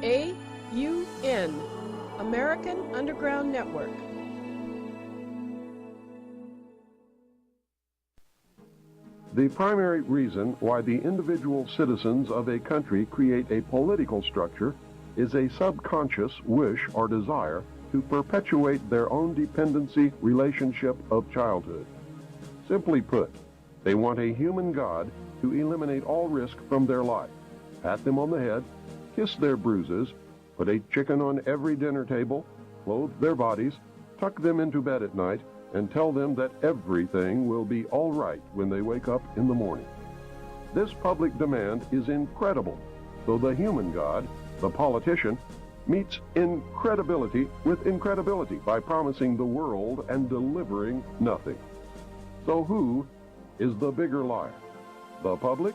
AUN, American Underground Network. The primary reason why the individual citizens of a country create a political structure is a subconscious wish or desire to perpetuate their own dependency relationship of childhood. Simply put, they want a human God to eliminate all risk from their life, pat them on the head, kiss their bruises, put a chicken on every dinner table, clothe their bodies, tuck them into bed at night, and tell them that everything will be all right when they wake up in the morning. This public demand is incredible, so the human God, the politician, meets incredibility with incredibility by promising the world and delivering nothing. So who is the bigger liar, the public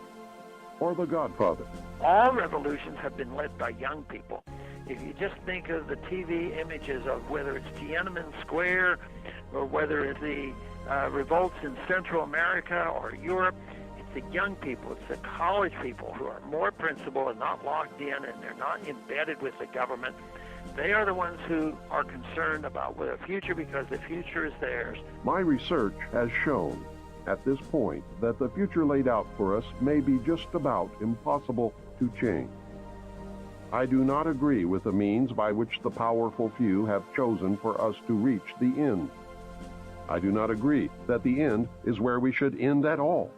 or the Godfather? All revolutions have been led by young people. If you just think of the TV images of whether it's Tiananmen Square or whether it's the revolts in Central America or Europe, it's the young people, it's the college people who are more principled and not locked in, and they're not embedded with the government. They are the ones who are concerned about the future because the future is theirs. My research has shown at this point that the future laid out for us may be just about impossible to change. I do not agree with the means by which the powerful few have chosen for us to reach the end. I do not agree that the end is where we should end at all.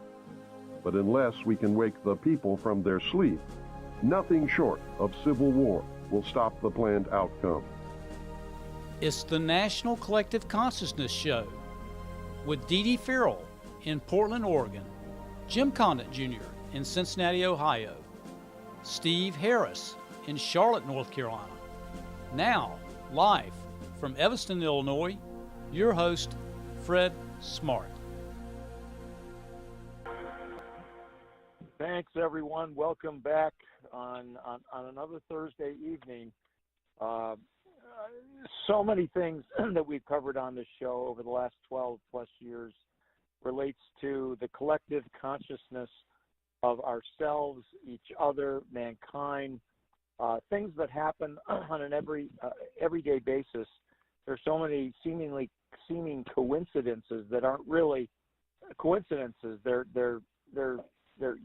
But unless we can wake the people from their sleep, nothing short of civil war will stop the planned outcome. It's the National Collective Consciousness Show with Dee Dee Farrell in Portland, Oregon, Jim Condit Jr. in Cincinnati, Ohio, Steve Harris in Charlotte, North Carolina. Now, live from Evanston, Illinois, your host, Fred Smart. Thanks, everyone. Welcome back on another Thursday evening. So many things that we've covered on this show over the last 12 plus years relates to the collective consciousness of ourselves, each other, mankind, things that happen on an everyday basis. There's so many seeming coincidences that aren't really coincidences. They're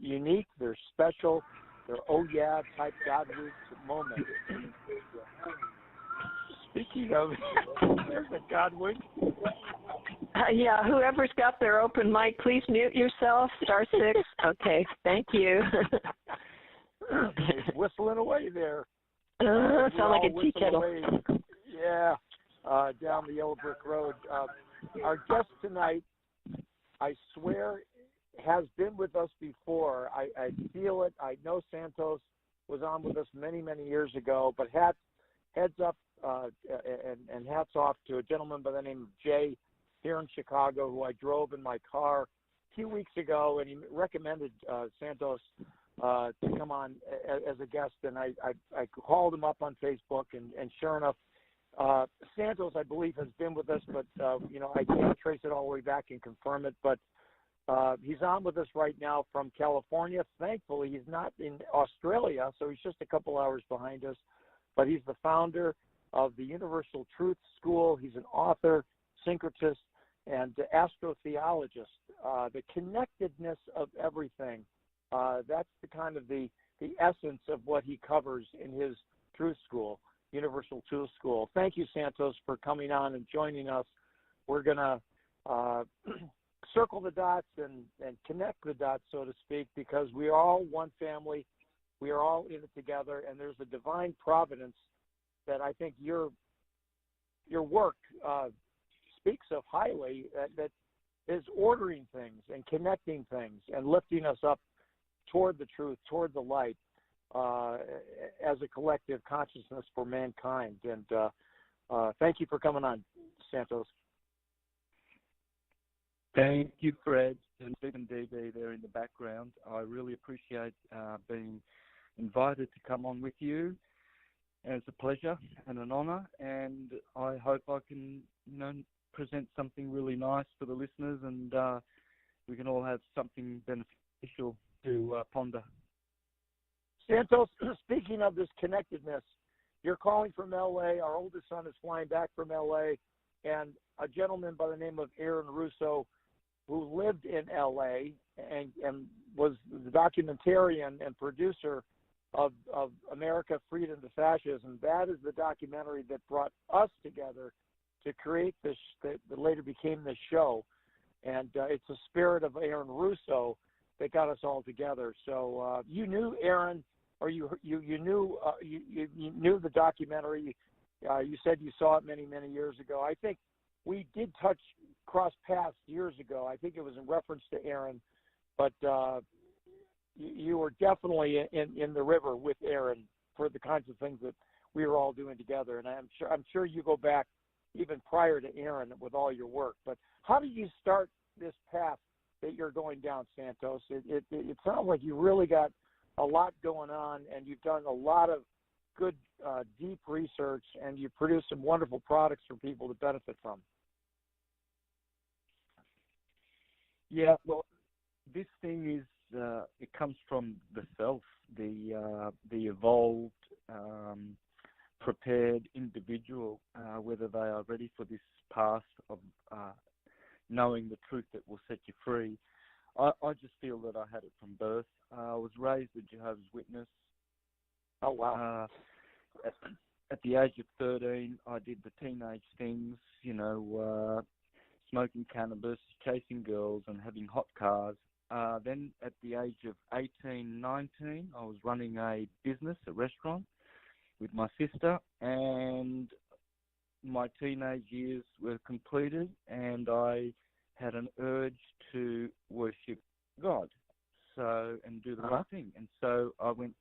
unique. They're special. They're oh yeah type God wink moments. Speaking of, there's a God wink. Yeah, whoever's got their open mic, please mute yourself. *6. Okay, thank you. Whistling away there. Sound like a tea kettle. Away. Yeah, down the old brick road. Our guest tonight, I swear, has been with us before. I feel it. I know Santos was on with us many, many years ago, but heads up and hats off to a gentleman by the name of Jay here in Chicago, who I drove in my car a few weeks ago, and he recommended Santos to come on as a guest, and I called him up on Facebook, and sure enough, Santos, I believe, has been with us, but I can't trace it all the way back and confirm it, but he's on with us right now from California. Thankfully, he's not in Australia, so he's just a couple hours behind us, but he's the founder of the Universal Truth School. He's an author, syncretist, and astrotheologist. The connectedness of everything, that's the kind of the essence of what he covers in his Truth School, Universal Truth School. Thank you, Santos, for coming on and joining us. We're going to circle the dots and connect the dots, so to speak, because we are all one family. We are all in it together, and there's a divine providence that I think your work speaks of highly, that is ordering things and connecting things and lifting us up toward the truth, toward the light, as a collective consciousness for mankind. And thank you for coming on, Santos. Thank you, Fred, and Stephen DB there in the background. I really appreciate being invited to come on with you. And it's a pleasure and an honor, and I hope I can, present something really nice for the listeners, and we can all have something beneficial to ponder. Santos, speaking of this connectedness, you're calling from L.A. Our oldest son is flying back from L.A., and a gentleman by the name of Aaron Russo, who lived in L.A. and was the documentarian and producer of America, Freedom to Fascism. That is the documentary that brought us together to create this, that later became this show. And it's the spirit of Aaron Russo that got us all together. So you knew Aaron, or you knew the documentary. You said you saw it many years ago. I think we did cross paths years ago. I think it was in reference to Aaron, but you were definitely in the river with Aaron for the kinds of things that we were all doing together. And I'm sure you go back even prior to Aaron with all your work. But how did you start this path that you're going down, Santos? It sounds like you really got a lot going on, and you've done a lot of good, deep research, and you've produced some wonderful products for people to benefit from. Yeah, well, this thing is, it comes from the self, the evolved, prepared individual, whether they are ready for this path of knowing the truth that will set you free. I just feel that I had it from birth. I was raised a Jehovah's Witness. Oh, wow. At the age of 13, I did the teenage things, smoking cannabis, chasing girls, and having hot cars. Then at the age of 18, 19, I was running a business, a restaurant, with my sister, and my teenage years were completed, and I had an urge to worship God, and do the right thing. And so I went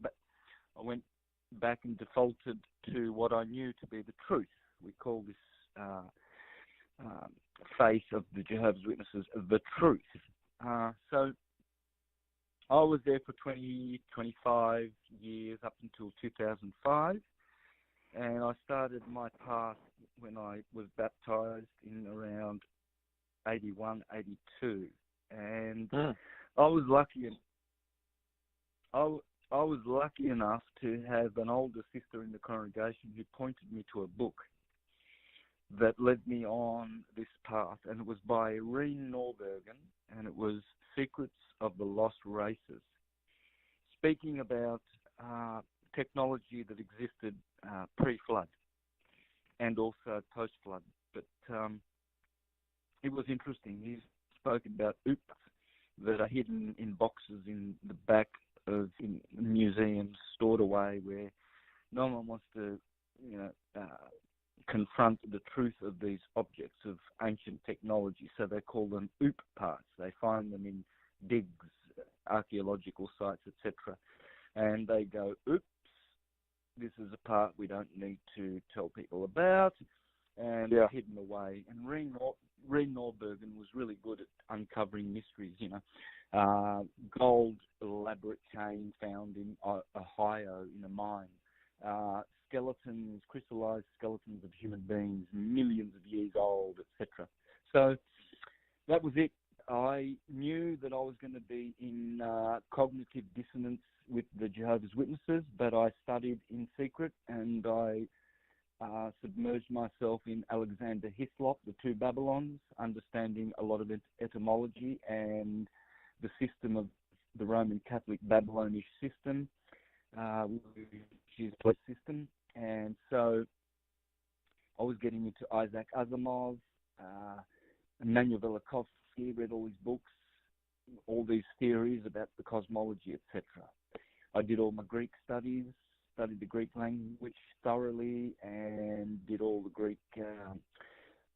back and defaulted to what I knew to be the truth. We call this faith of the Jehovah's Witnesses the truth. So I was there for 25 years up until 2005, and I started my path when I was baptized in around 81, 82, and I was lucky. I was lucky enough to have an older sister in the congregation who pointed me to a book that led me on this path, and it was by Irene Norbergen, and it was Secrets of the Lost Races, speaking about technology that existed pre-flood and also post-flood. But it was interesting. He spoke about oops that are hidden in boxes in the back of in museums, stored away, where no one wants to, confront the truth of these objects of ancient technology. So they call them OOP parts. They find them in digs, archaeological sites, etc. And they go, oops, this is a part we don't need to tell people about, and hidden away. And Reen Norbergen was really good at uncovering mysteries, gold elaborate chain found in Ohio in a mine, skeletons, crystallized skeletons of human beings, millions of years old, etc. So that was it. I knew that I was going to be in cognitive dissonance with the Jehovah's Witnesses, but I studied in secret, and I submerged myself in Alexander Hislop, the Two Babylons, understanding a lot of etymology and the system of the Roman Catholic Babylonish system, which is a system. And so I was getting into Isaac Asimov, Emmanuel Velikovsky, read all his books, all these theories about the cosmology, etc. I did all my Greek studies, studied the Greek language thoroughly, and did all the Greek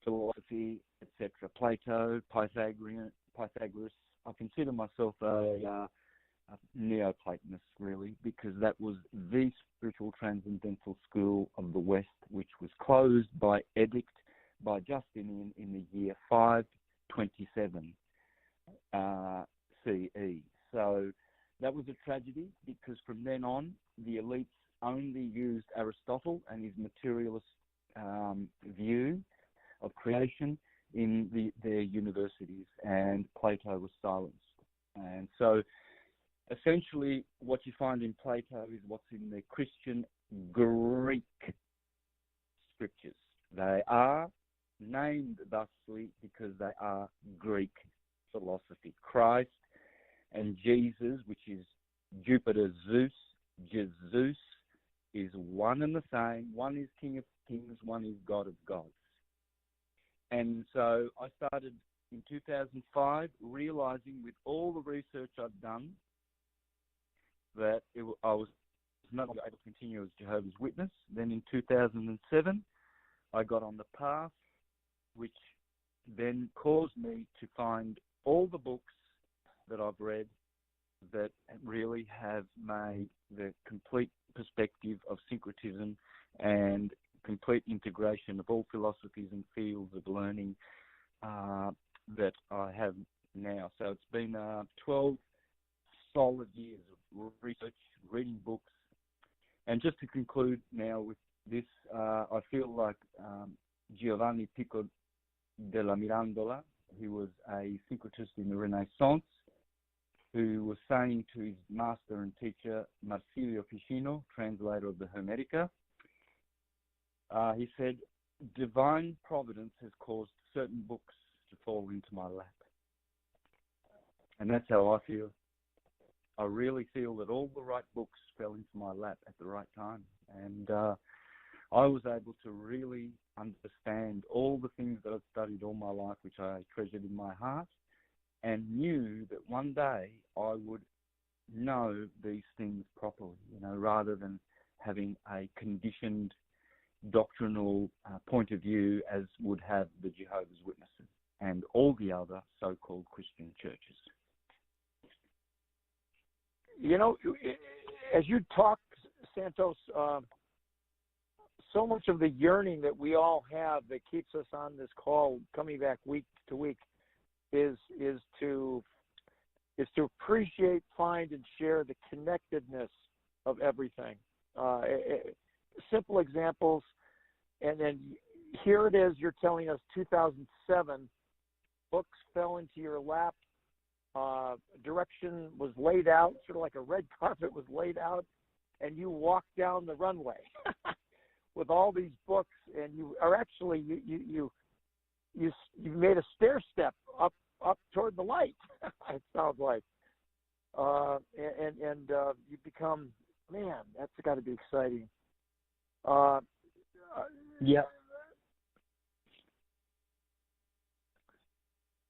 philosophy, etc. Plato, Pythagoras. I consider myself a Neoplatonist, really, because that was the spiritual transcendental school of the West, which was closed by edict by Justinian in the year 527 CE. So that was a tragedy, because from then on, the elites only used Aristotle and his materialist view of creation in their universities, and Plato was silenced. And so essentially what you find in Plato is what's in the Christian Greek scriptures. They are named thusly because they are Greek philosophy. Christ and Jesus, which is Jupiter Zeus, Jesus, is one and the same. One is King of Kings, one is God of Gods. And so I started in 2005 realizing with all the research I've done that I was no longer able to continue as Jehovah's Witness. Then in 2007, I got on the path, which then caused me to find all the books that I've read that really have made the complete perspective of syncretism and complete integration of all philosophies and fields of learning that I have now. So it's been 12 solid years of research, reading books. And just to conclude now with this, I feel like Giovanni Pico della Mirandola, who was a syncretist in the Renaissance, who was saying to his master and teacher, Marsilio Ficino, translator of the Hermetica, he said, divine providence has caused certain books to fall into my lap. And that's how I feel. I really feel that all the right books fell into my lap at the right time. And I was able to really understand all the things that I've studied all my life, which I treasured in my heart, and knew that one day I would know these things properly, rather than having a conditioned doctrinal point of view as would have the Jehovah's Witnesses and all the other so-called Christian churches. As you talk, Santos, so much of the yearning that we all have that keeps us on this call, coming back week to week, is to appreciate, find, and share the connectedness of everything. Simple examples, and then here it is. You're telling us 2007 books fell into your lap. Direction was laid out, sort of like a red carpet was laid out, and you walked down the runway with all these books, and you are actually you made a stair step up toward the light. It sounds like, and you become, man, that's got to be exciting. Yeah.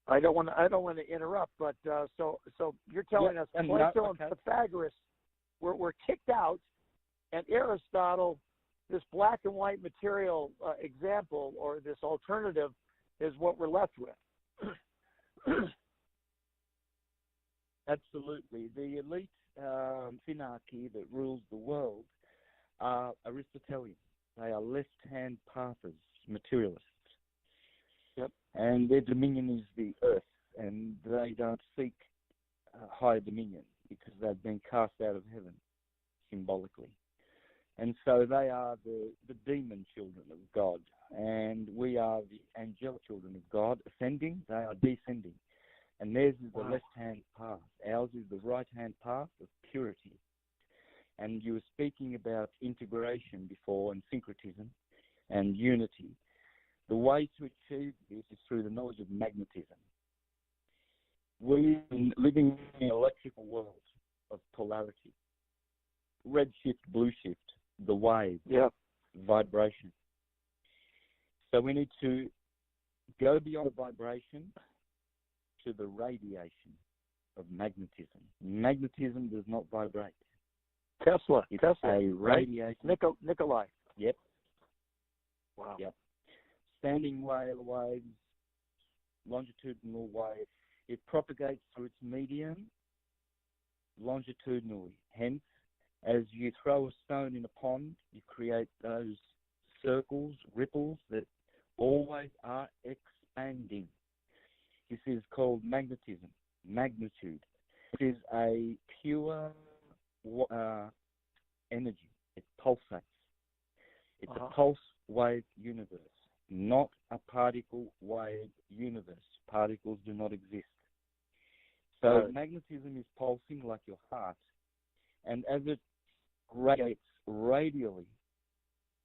I don't want to interrupt, but so you're telling us Plato and Pythagoras were kicked out, and Aristotle, this black and white material example or this alternative, is what we're left with. Absolutely. The elite synarchy that rules the world are Aristotelian. They are left-hand pathers, materialists. Yep. And their dominion is the earth, and they don't seek higher dominion because they've been cast out of heaven, symbolically. And so they are the demon children of God, and we are the angelic children of God, ascending, they are descending. And theirs is the left-hand path. Ours is the right-hand path of purity. And you were speaking about integration before and syncretism and unity. The way to achieve this is through the knowledge of magnetism. We're living in an electrical world of polarity. Red shift, blue shift, the wave, vibration. So we need to go beyond vibration to the radiation of magnetism. Magnetism does not vibrate. Tesla. A radiation. Nikolai. Yep. Wow. Yep. Standing waves, longitudinal wave. It propagates through its medium longitudinally. Hence, as you throw a stone in a pond, you create those circles, ripples that always are expanding. This is called magnetism, magnitude. It is a pure energy. It pulsates. It's a pulse wave universe, not a particle wave universe. Particles do not exist. So magnetism is pulsing like your heart, and as it radiates radially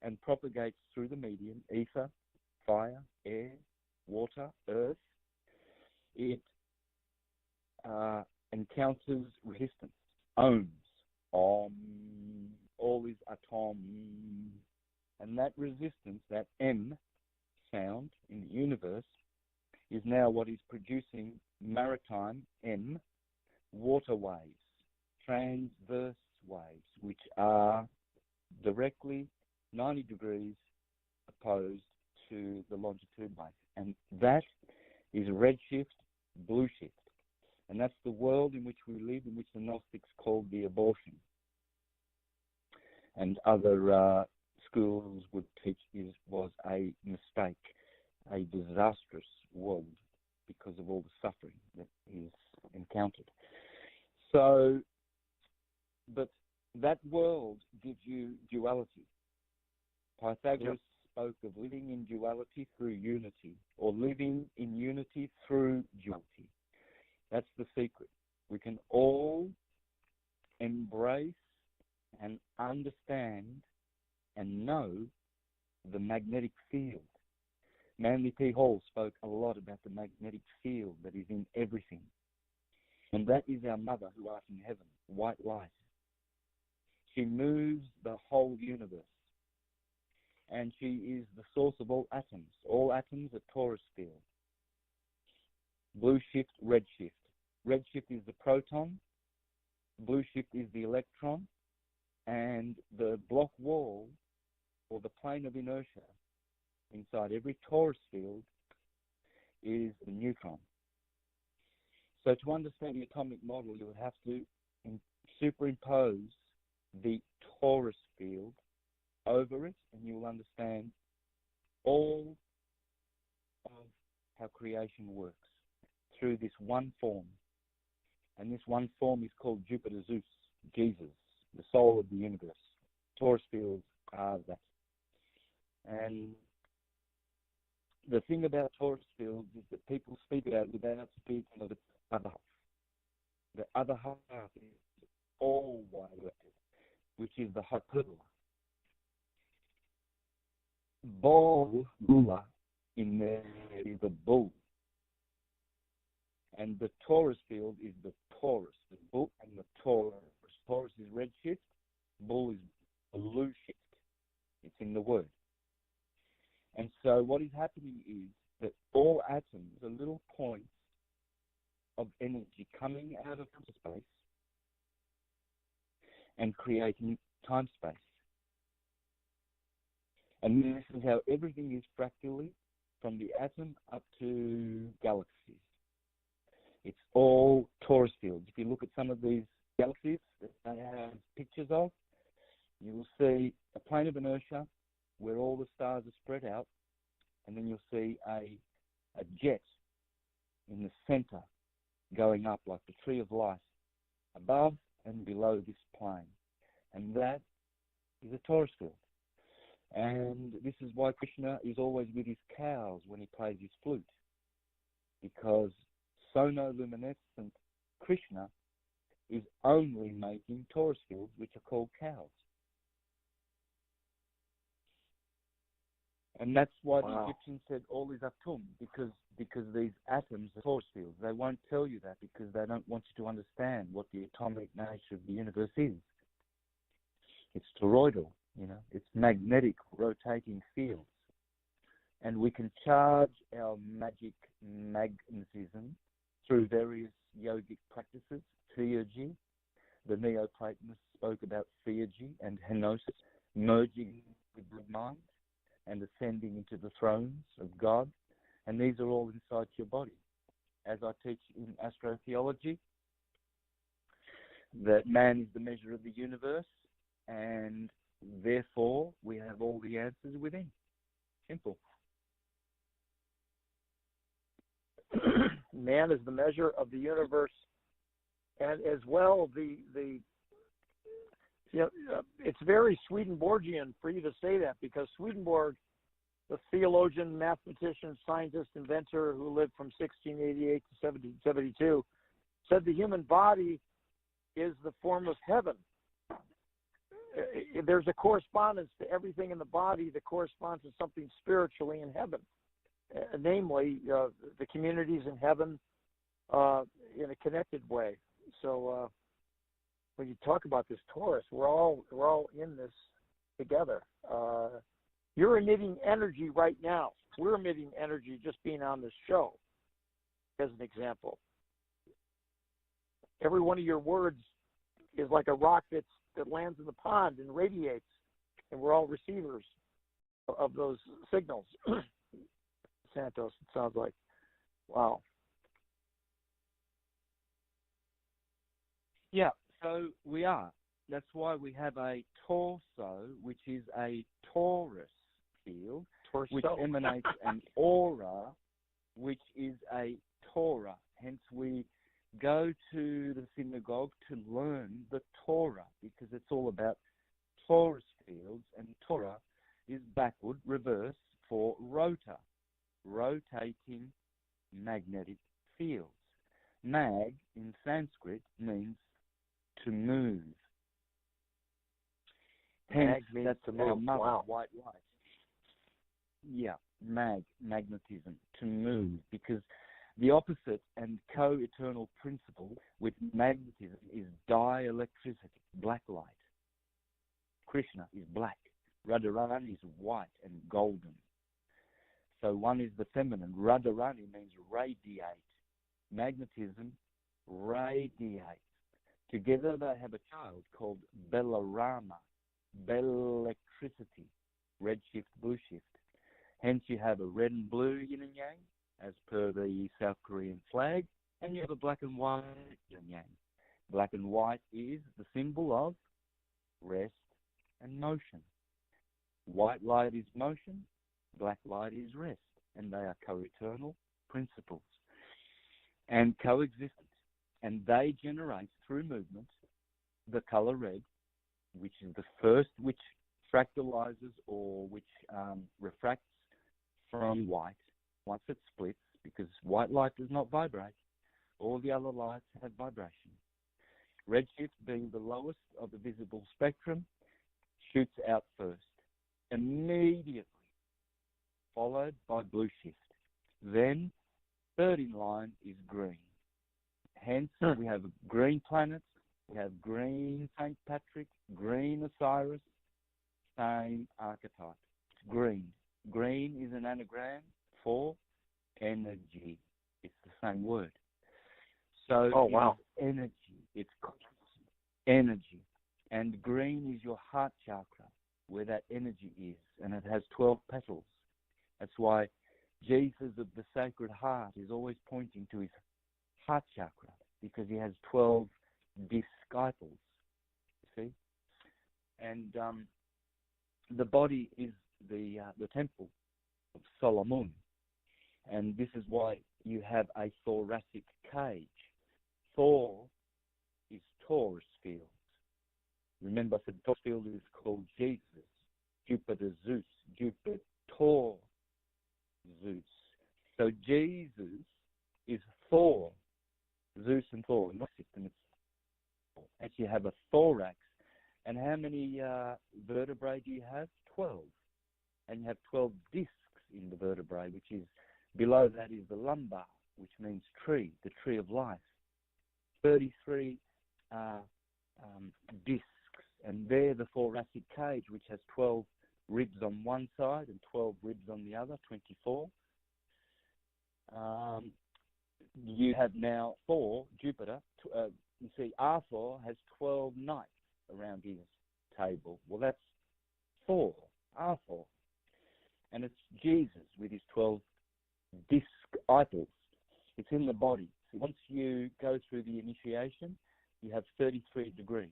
and propagates through the medium, ether, fire, air, water, earth, it encounters resistance. Ohms, Om, all is atom. And that resistance, that M sound in the universe, is now what is producing maritime M water waves, transverse waves, which are directly 90 degrees opposed to the longitude wave. And that is redshift, blue shift. And that's the world in which we live, in which the Gnostics called the abortion. And other schools would teach this was a mistake, a disastrous world because of all the suffering that is encountered. So, but that world gives you duality. Pythagoras spoke of living in duality through unity, or living in unity through duality. That's the secret. We can all embrace and understand and know the magnetic field. Manly P. Hall spoke a lot about the magnetic field that is in everything. And that is our mother who art in heaven, white light. She moves the whole universe. And she is the source of all atoms. All atoms are torus field. Blue shift, red shift. Red shift is the proton. Blue shift is the electron. And the block wall, or the plane of inertia, inside every torus field is the neutron. So to understand the atomic model, you would have to superimpose the torus field over it, and you will understand all of how creation works through this one form. And this one form is called Jupiter Zeus, Jesus, the soul of the universe. Torus fields are that. And the thing about torus fields is that people speak about it without speaking of its other half. The other half is all wide, which is the hyperbola. Bula in there is a bull. And the torus field is the torus, the bull and the torus. Torus is red shift, bull is blue shift. It's in the word. And so what is happening is that all atoms are little points of energy coming out of space and creating time-space. And this is how everything is fractally, from the atom up to galaxies. It's all torus fields. If you look at some of these galaxies that I have pictures of, you will see a plane of inertia where all the stars are spread out, and then you'll see a jet in the center going up like the tree of life, above and below this plane. And that is a torus field. And this is why Krishna is always with his cows when he plays his flute, because sonoluminescent Krishna is only making torus fields, which are called cows. And that's why the Egyptians said all is atum, because these atoms are torus fields. They won't tell you that because they don't want you to understand what the atomic nature of the universe is. It's toroidal, it's magnetic rotating fields. And we can charge our magic magnetism through various yogic practices, theurgy. The Neoplatonists spoke about theurgy and henosis, merging with the mind and ascending into the thrones of God. And these are all inside your body. As I teach in astrotheology, that man is the measure of the universe, and therefore we have all the answers within. Simple. Man is the measure of the universe, and as well it's very Swedenborgian for you to say that, because Swedenborg, the theologian, mathematician, scientist, inventor who lived from 1688 to 1772, said the human body is the form of heaven. There's a correspondence to everything in the body that corresponds to something spiritually in heaven, namely the communities in heaven in a connected way. So when you talk about this Taurus, we're all in this together. You're emitting energy right now. We're emitting energy just being on this show, as an example. Every one of your words is like a rock that lands in the pond and radiates, and we're all receivers of those signals. Santos, it sounds like. Wow. Yeah, so we are. That's why we have a torso, which is a torus field, which emanates an aura, which is a Torah. Hence, we go to the synagogue to learn the Torah, because it's all about torus fields, and Torah is backward, reverse for rota, rotating magnetic fields. Mag in Sanskrit means to move. Hence, that's our mother, white light. Yeah, magnetism, to move, because the opposite and co-eternal principle with magnetism is dielectricity, black light. Krishna is black, Radharani is white and golden. So one is the feminine. Radharani means radiate. Magnetism, radiate. Together they have a child called Belarama, Bell-electricity, red shift, blue shift. Hence you have a red and blue yin and yang, as per the South Korean flag, and you have a black and white yin and yang. Black and white is the symbol of rest and motion. White light is motion, black light is rest, and they are co-eternal principles and coexistent. And they generate, through movement, the color red, which is the first which fractalizes or which refracts from white once it splits, because white light does not vibrate. All the other lights have vibration. Redshift, being the lowest of the visible spectrum, shoots out first, immediately followed by blue shift. Then, third in line is green. Hence, we have green planets, we have green St. Patrick, green Osiris, same archetype. Green. Green is an anagram for energy. It's the same word. So energy. It's energy. And green is your heart chakra, where that energy is, and it has 12 petals. That's why Jesus of the Sacred Heart is always pointing to his heart chakra, because he has 12 disciples, you see? And the body is the temple of Solomon, and this is why you have a thoracic cage. Thor is Taurus field. Remember, the Taurus field is called Jesus, Jupiter Zeus, Jupiter Thor Zeus. So Jesus is Thor, Zeus and Thor. In my system, it's actually you have a thorax. And how many vertebrae do you have? 12. And you have 12 discs in the vertebrae, which is, below that is the lumbar, which means tree, the tree of life. 33 discs, and they're the thoracic cage, which has 12 ribs on one side and 12 ribs on the other, 24. You have now Thor, Jupiter. You see, Arthur has 12 knights around his table. Well, that's Thor, Arthur. And it's Jesus with his 12 disc idols. It's in the body. So once you go through the initiation, you have 33 degrees.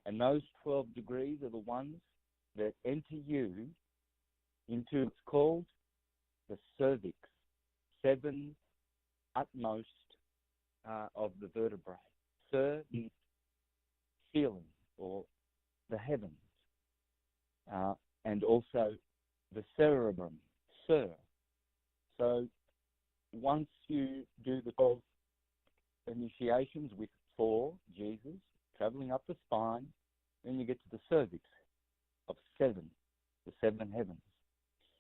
And those 12 degrees are the ones that enter you into what's called the cervix, 7 utmost of the vertebrae. Cervix, ceiling, or the heavens, and also the cerebrum, So once you do the 12 initiations with 4, Jesus, traveling up the spine. Then you get to the cervix of 7, the 7 heavens.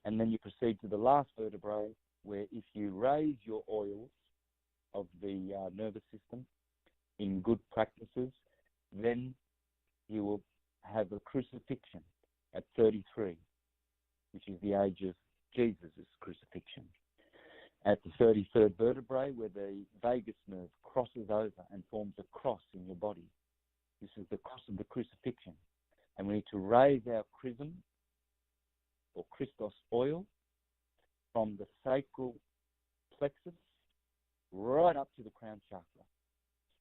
And then you proceed to the last vertebrae, where if you raise your oils of the nervous system in good practices, then you will have a crucifixion at 33, which is the age of Jesus' crucifixion. At the 33rd vertebrae, where the vagus nerve crosses over and forms a cross in your body. This is the cross of the crucifixion. And we need to raise our chrism, or Christos oil, from the sacral plexus right up to the crown chakra.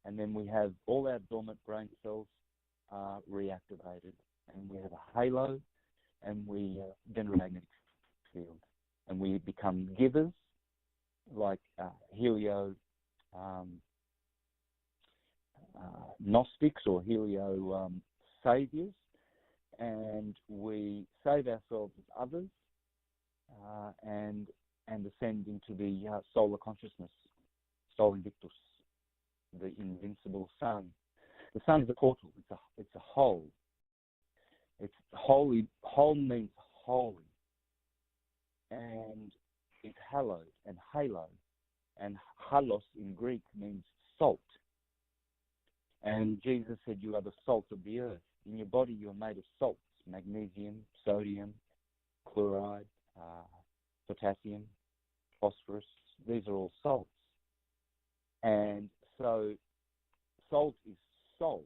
And then we have all our dormant brain cells reactivated. And we have a halo, and we generate a magnetic field. And we become givers, like helio Gnostics or helio saviors, and we save ourselves as others and ascend into the solar consciousness, Sol Invictus, the invincible sun. The sun is a portal. It's a hole. It's holy. Hole means holy, and it's hallowed and halo, and halos in Greek means salt. And Jesus said, "You are the salt of the earth." In your body, you are made of salts: magnesium, sodium, chloride, potassium, phosphorus. These are all salts. And so salt is soul.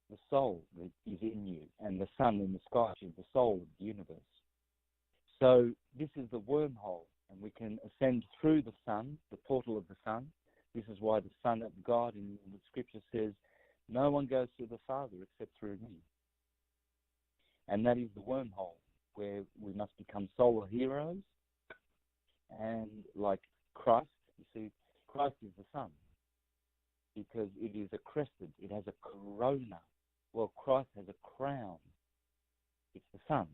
The soul that is in you, and the sun in the sky is the soul of the universe. So this is the wormhole, and we can ascend through the sun, the portal of the sun. This is why the Son of God in the scripture says, "No one goes to the Father except through me." And that is the wormhole, where we must become solar heroes. And like Christ, you see, Christ is the sun, because it is a crested, it has a corona. Well, Christ has a crown. It's the sun,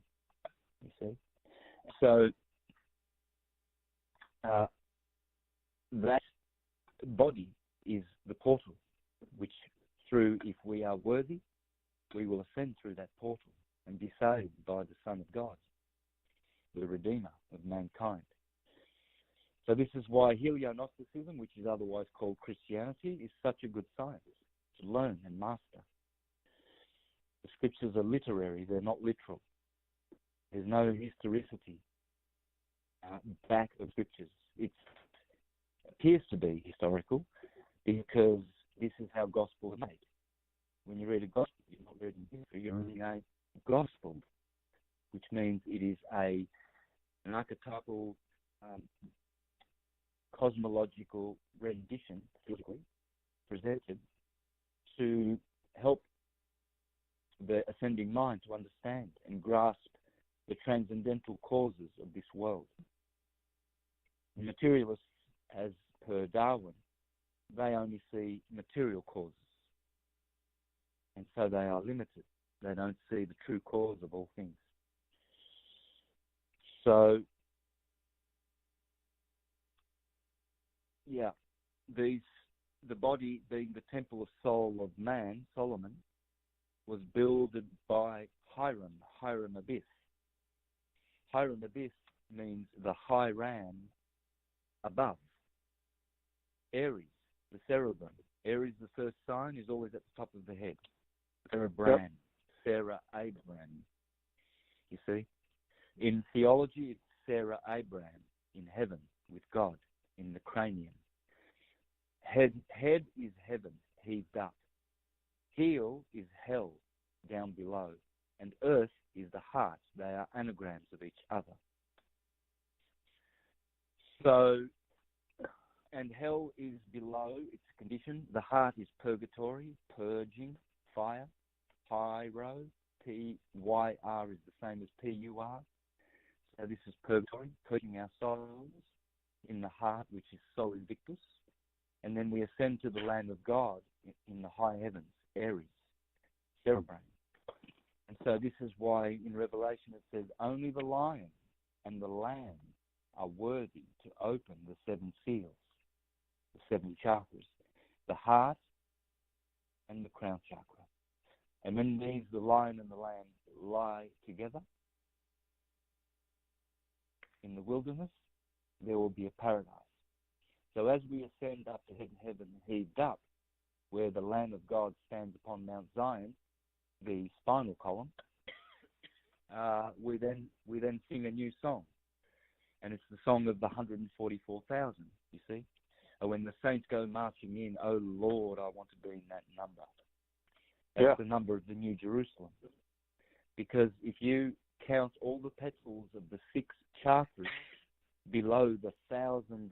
you see. So that body is the portal, which through, if we are worthy, we will ascend through that portal and be saved by the Son of God, the Redeemer of mankind. So this is why Helio-Gnosticism, which is otherwise called Christianity, is such a good science to learn and master. The scriptures are literary, they're not literal. There's no historicity back of scriptures. It appears to be historical because this is how gospel is made. When you read a gospel, you're not reading history, you're reading a gospel, which means it is an archetypal cosmological rendition, physically presented, to help the ascending mind to understand and grasp the transcendental causes of this world. The materialists, as per Darwin, they only see material causes, and so they are limited. They don't see the true cause of all things. So, yeah, the body being the temple of soul of man, Solomon, was builded by Hiram Abyss. Hiram Abyss means the high ram above. Aries, the cerebrum. Aries, the first sign, is always at the top of the head. Cerebram, Sarah Abraham. You see? In theology, it's Sarah Abraham in heaven with God in the cranium. Head is heaven, heaved up. Heel is hell, down below. And earth is the heart. They are anagrams of each other. So, and hell is below its condition. The heart is purgatory, purging, fire. Pyro, P-Y-R is the same as P-U-R. So this is purgatory, purging our souls in the heart, which is Sol Invictus. And then we ascend to the land of God in the high heavens, Aries, cerebrum. And so this is why in Revelation it says, only the lion and the lamb are worthy to open the 7 seals. the 7 chakras, the heart and the crown chakra. And when these, the lion and the lamb, lie together in the wilderness, there will be a paradise. So as we ascend up to heaven heaved up, where the Lamb of God stands upon Mount Zion, the spinal column, we then sing a new song. And it's the song of the 144,000, you see. And when the saints go marching in, oh Lord, I want to be in that number. That's the number of the New Jerusalem. Because if you count all the petals of the 6 chakras below the 1,000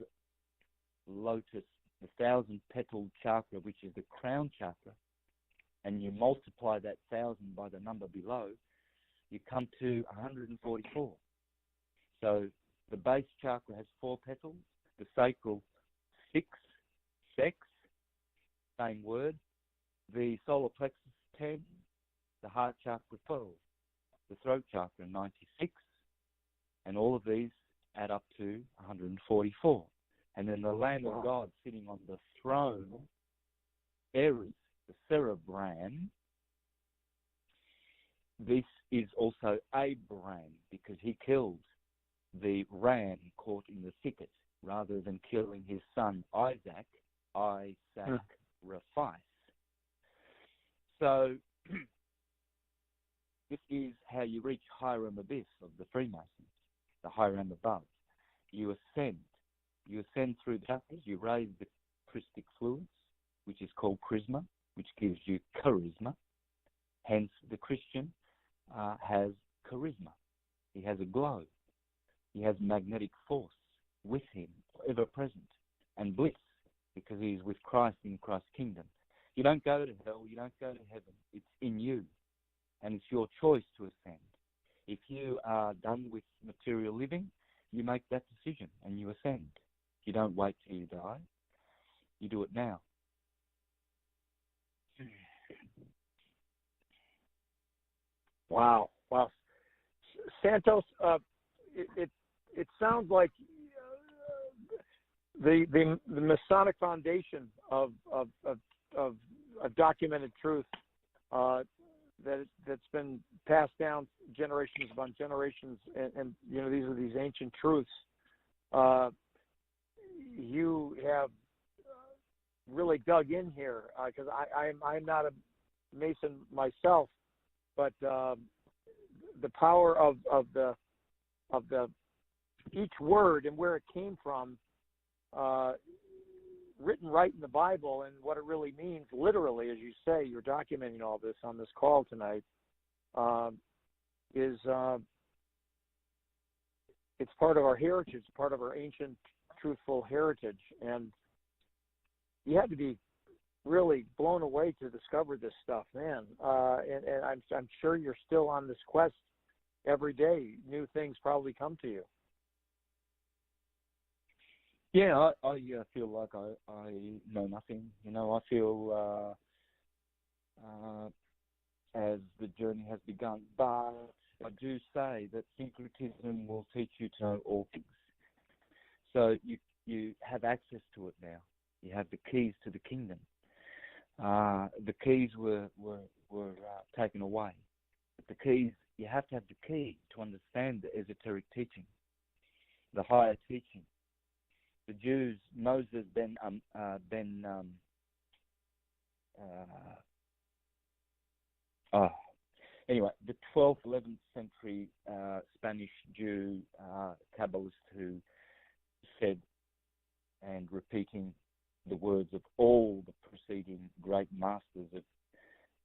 lotus, the 1,000-petaled chakra, which is the crown chakra, and you multiply that 1,000 by the number below, you come to 144. So the base chakra has 4 petals, the sacral 6, sex, same word, the solar plexus 10, the heart chakra 12, the throat chakra 96, and all of these add up to 144. And then the Lamb of God sitting on the throne, Aries, the cerebram. This is also Abraham, because he killed the ram caught in the thicket rather than killing his son Isaac sacrifice. So this is how you reach Hiram Abyss of the Freemasons, the Hiram above. You ascend through the chakras, you raise the christic fluids, which is called charisma, which gives you charisma. Hence, the Christian has charisma. He has a glow. He has magnetic force with him, ever present, and bliss, because he is with Christ in Christ's kingdom. You don't go to hell, you don't go to heaven. It's in you, and it's your choice to ascend. If you are done with material living, you make that decision and you ascend. You don't wait till you die. You do it now. Wow. Santos, it sounds like the Masonic foundation of documented truth that's been passed down generations upon generations, and you know, these are these ancient truths. You have really dug in here, because I'm not a Mason myself, but the power of the each word and where it came from, written right in the Bible, and what it really means, literally, as you say, you're documenting all this on this call tonight, is it's part of our heritage, it's part of our ancient, truthful heritage, and you had to be really blown away to discover this stuff, man. And I'm sure you're still on this quest every day. New things probably come to you. Yeah, I feel like I know nothing. You know, I feel as the journey has begun. But I do say that syncretism will teach you to know all things. So you have access to it now. You have the keys to the kingdom. The keys were taken away. But the keys, you have to have the key to understand the esoteric teaching, the higher teaching. The Jews, Moses, anyway, the 12th, 11th century Spanish Jew Kabbalist who said, and repeating the words of all the preceding great masters of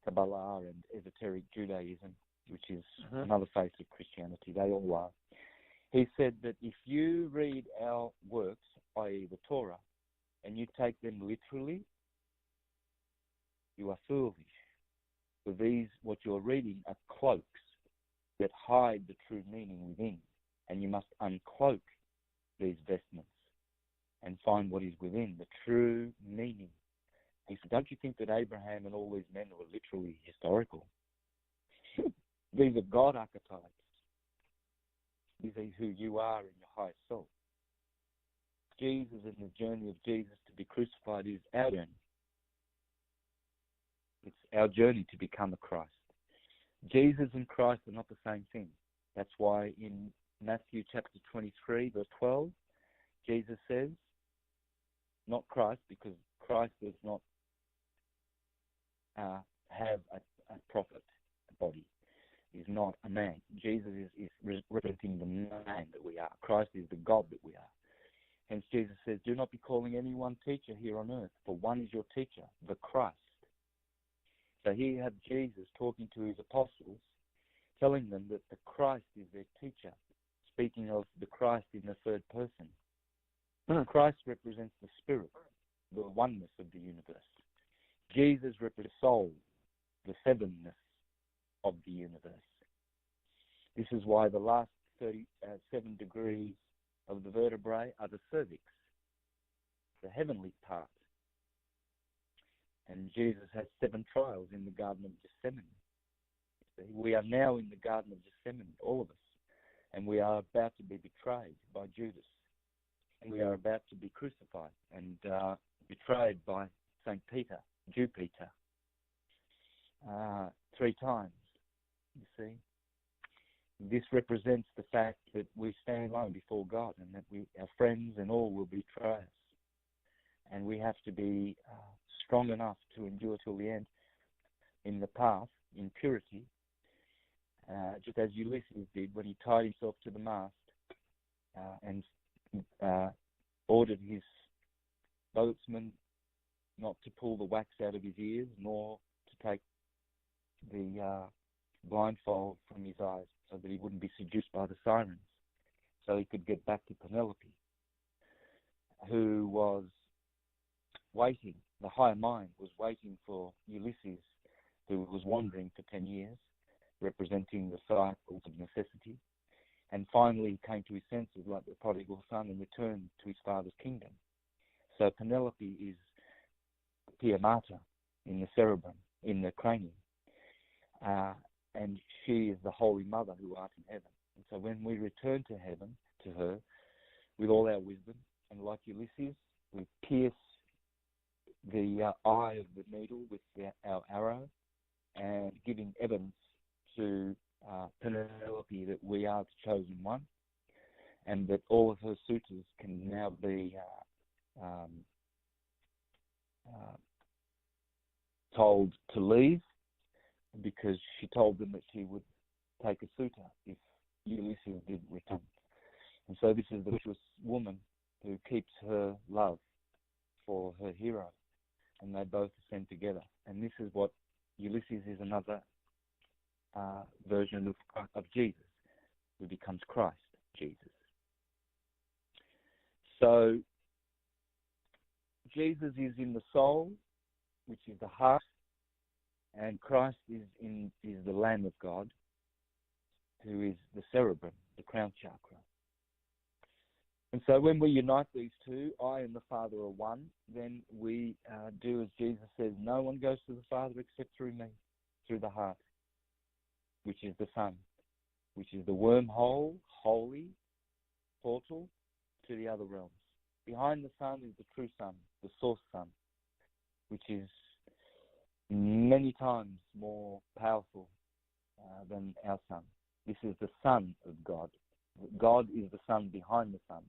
Kabbalah and esoteric Judaism, which is another face of Christianity, they all are. He said that if you read our works, i.e. the Torah, and you take them literally, you are foolish. For these, what you're reading, are cloaks that hide the true meaning within, and you must uncloak these vestments and find what is within, the true meaning. He said, don't you think that Abraham and all these men were literally historical? These are God archetypes. These are who you are in your highest self. Jesus and the journey of Jesus to be crucified is our journey. It's our journey to become a Christ. Jesus and Christ are not the same thing. That's why in Matthew chapter 23, verse 12, Jesus says, not Christ, because Christ does not have a prophet, a body. He's not a man. Jesus is representing the man that we are. Christ is the God that we are. Hence Jesus says, do not be calling anyone teacher here on earth, for one is your teacher, the Christ. So here you have Jesus talking to his apostles, telling them that the Christ is their teacher, speaking of the Christ in the third person. Christ represents the spirit, the oneness of the universe. Jesus represents the soul, the sevenness of the universe. This is why the last 37 degrees of the vertebrae are the cervix, the heavenly part. And Jesus had 7 trials in the Garden of Gethsemane. We are now in the Garden of Gethsemane, all of us, and we are about to be betrayed by Judas. And we are about to be crucified and betrayed by St. Peter, Jew Peter, 3 times, you see. This represents the fact that we stand alone before God and that our friends and all will betray us. And we have to be strong enough to endure till the end in the path, in purity, just as Ulysses did when he tied himself to the mast and ordered his boatsmen not to pull the wax out of his ears, nor to take the blindfold from his eyes so that he wouldn't be seduced by the sirens, so he could get back to Penelope, who was waiting. The higher mind was waiting for Ulysses, who was wandering for 10 years, representing the cycles of necessity, and finally he came to his senses like the prodigal son and returned to his father's kingdom. So Penelope is pia mater in the cerebrum, in the cranium, and she is the Holy Mother who art in heaven. And so when we return to heaven, to her, with all our wisdom, and like Ulysses, we pierce the eye of the needle with our arrow, and giving evidence to Penelope that we are the chosen one, and that all of her suitors can now be told to leave, because she told them that she would take a suitor if Ulysses did return. And so this is the virtuous woman who keeps her love for her hero, and they both ascend together. And this is what Ulysses is, another version of Jesus, who becomes Christ Jesus. So Jesus is in the soul, which is the heart, and Christ is the Lamb of God, who is the cerebrum, the crown chakra. And so when we unite these two, I and the Father are one, then we do as Jesus says, no one goes to the Father except through me, through the heart, which is the Son, which is the wormhole, holy portal to the other realms. Behind the Son is the true Son, the source Son, which is many times more powerful than our Son. This is the Son of God. God is the Son behind the Son.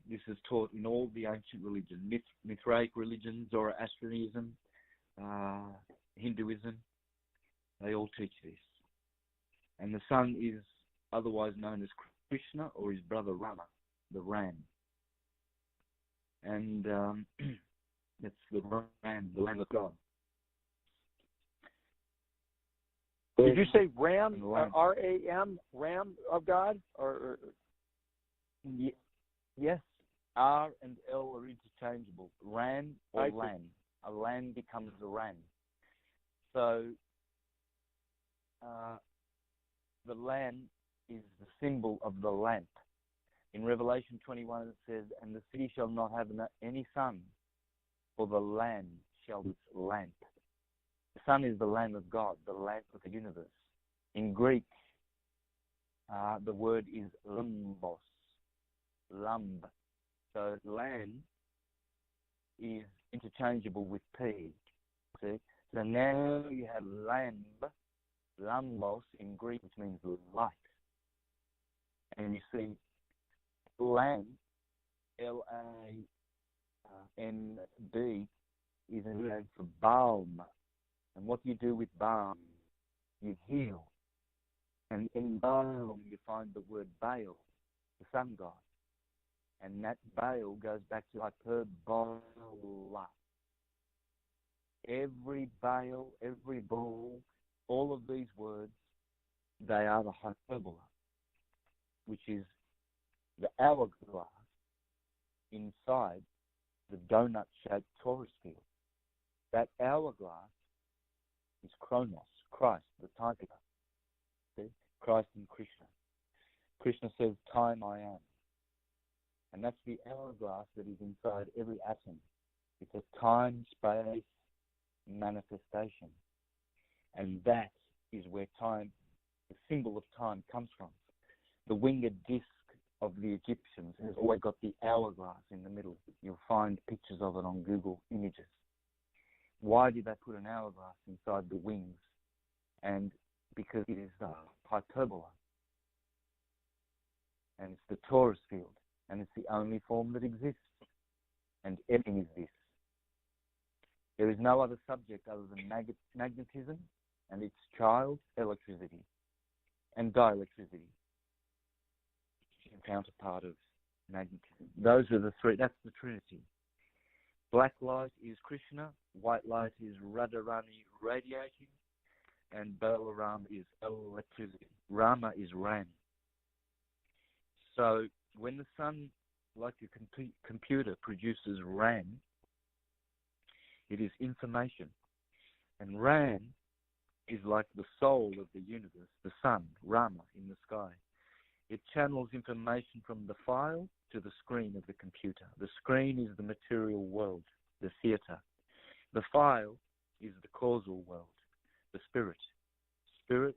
This is taught in all the ancient religions, Mithraic religions, Zoroastrianism, Hinduism. They all teach this. And the Son is otherwise known as Krishna, or his brother Rama, the Ram. And it's the Ram, the Lamb of God. Did you say Ram, R-A-M, Ram of God? Or Yes, R and L are interchangeable. Ram or lamb. A lamb becomes a ram. So the lamb is the symbol of the lamp. In Revelation 21 it says, and the city shall not have any sun, for the Lamb shall its lamp. The Son is the Lamb of God, the lamp of the universe. In Greek, the word is lambos, lamb, So land is interchangeable with P. See? So now you have lamb, lambos in Greek, which means light. And you see lamb, L-A-M-B, is a name for balm. And what do you do with balm? You heal. And in balm you find the word Baal, the sun god. And that Baal goes back to hyperbola. Every Baal, every bull, all of these words, they are the hyperbola, which is the hourglass inside the donut-shaped torus field. That hourglass is Chronos, Christ, the tiger. See? Christ and Krishna. Krishna says, time I am. And that's the hourglass that is inside every atom. It's a time, space, manifestation. And that is where time, the symbol of time, comes from. The winged disc of the Egyptians has always got the hourglass in the middle. You'll find pictures of it on Google Images. Why did they put an hourglass inside the wings? And because it is hyperbola. And it's the torus field. And it's the only form that exists. And everything is this. There is no other subject other than magnetism and its child, electricity, and dielectricity, counterpart of magnetism. Those are the three. That's the Trinity. Black light is Krishna, white light is Radharani radiating, and Balaram is electricity. Rama is Ram. So when the sun, like a computer, produces RAM, it is information. And RAM is like the soul of the universe, the sun, Rama, in the sky. It channels information from the file to the screen of the computer. The screen is the material world, the theater. The file is the causal world, the spirit. Spirit,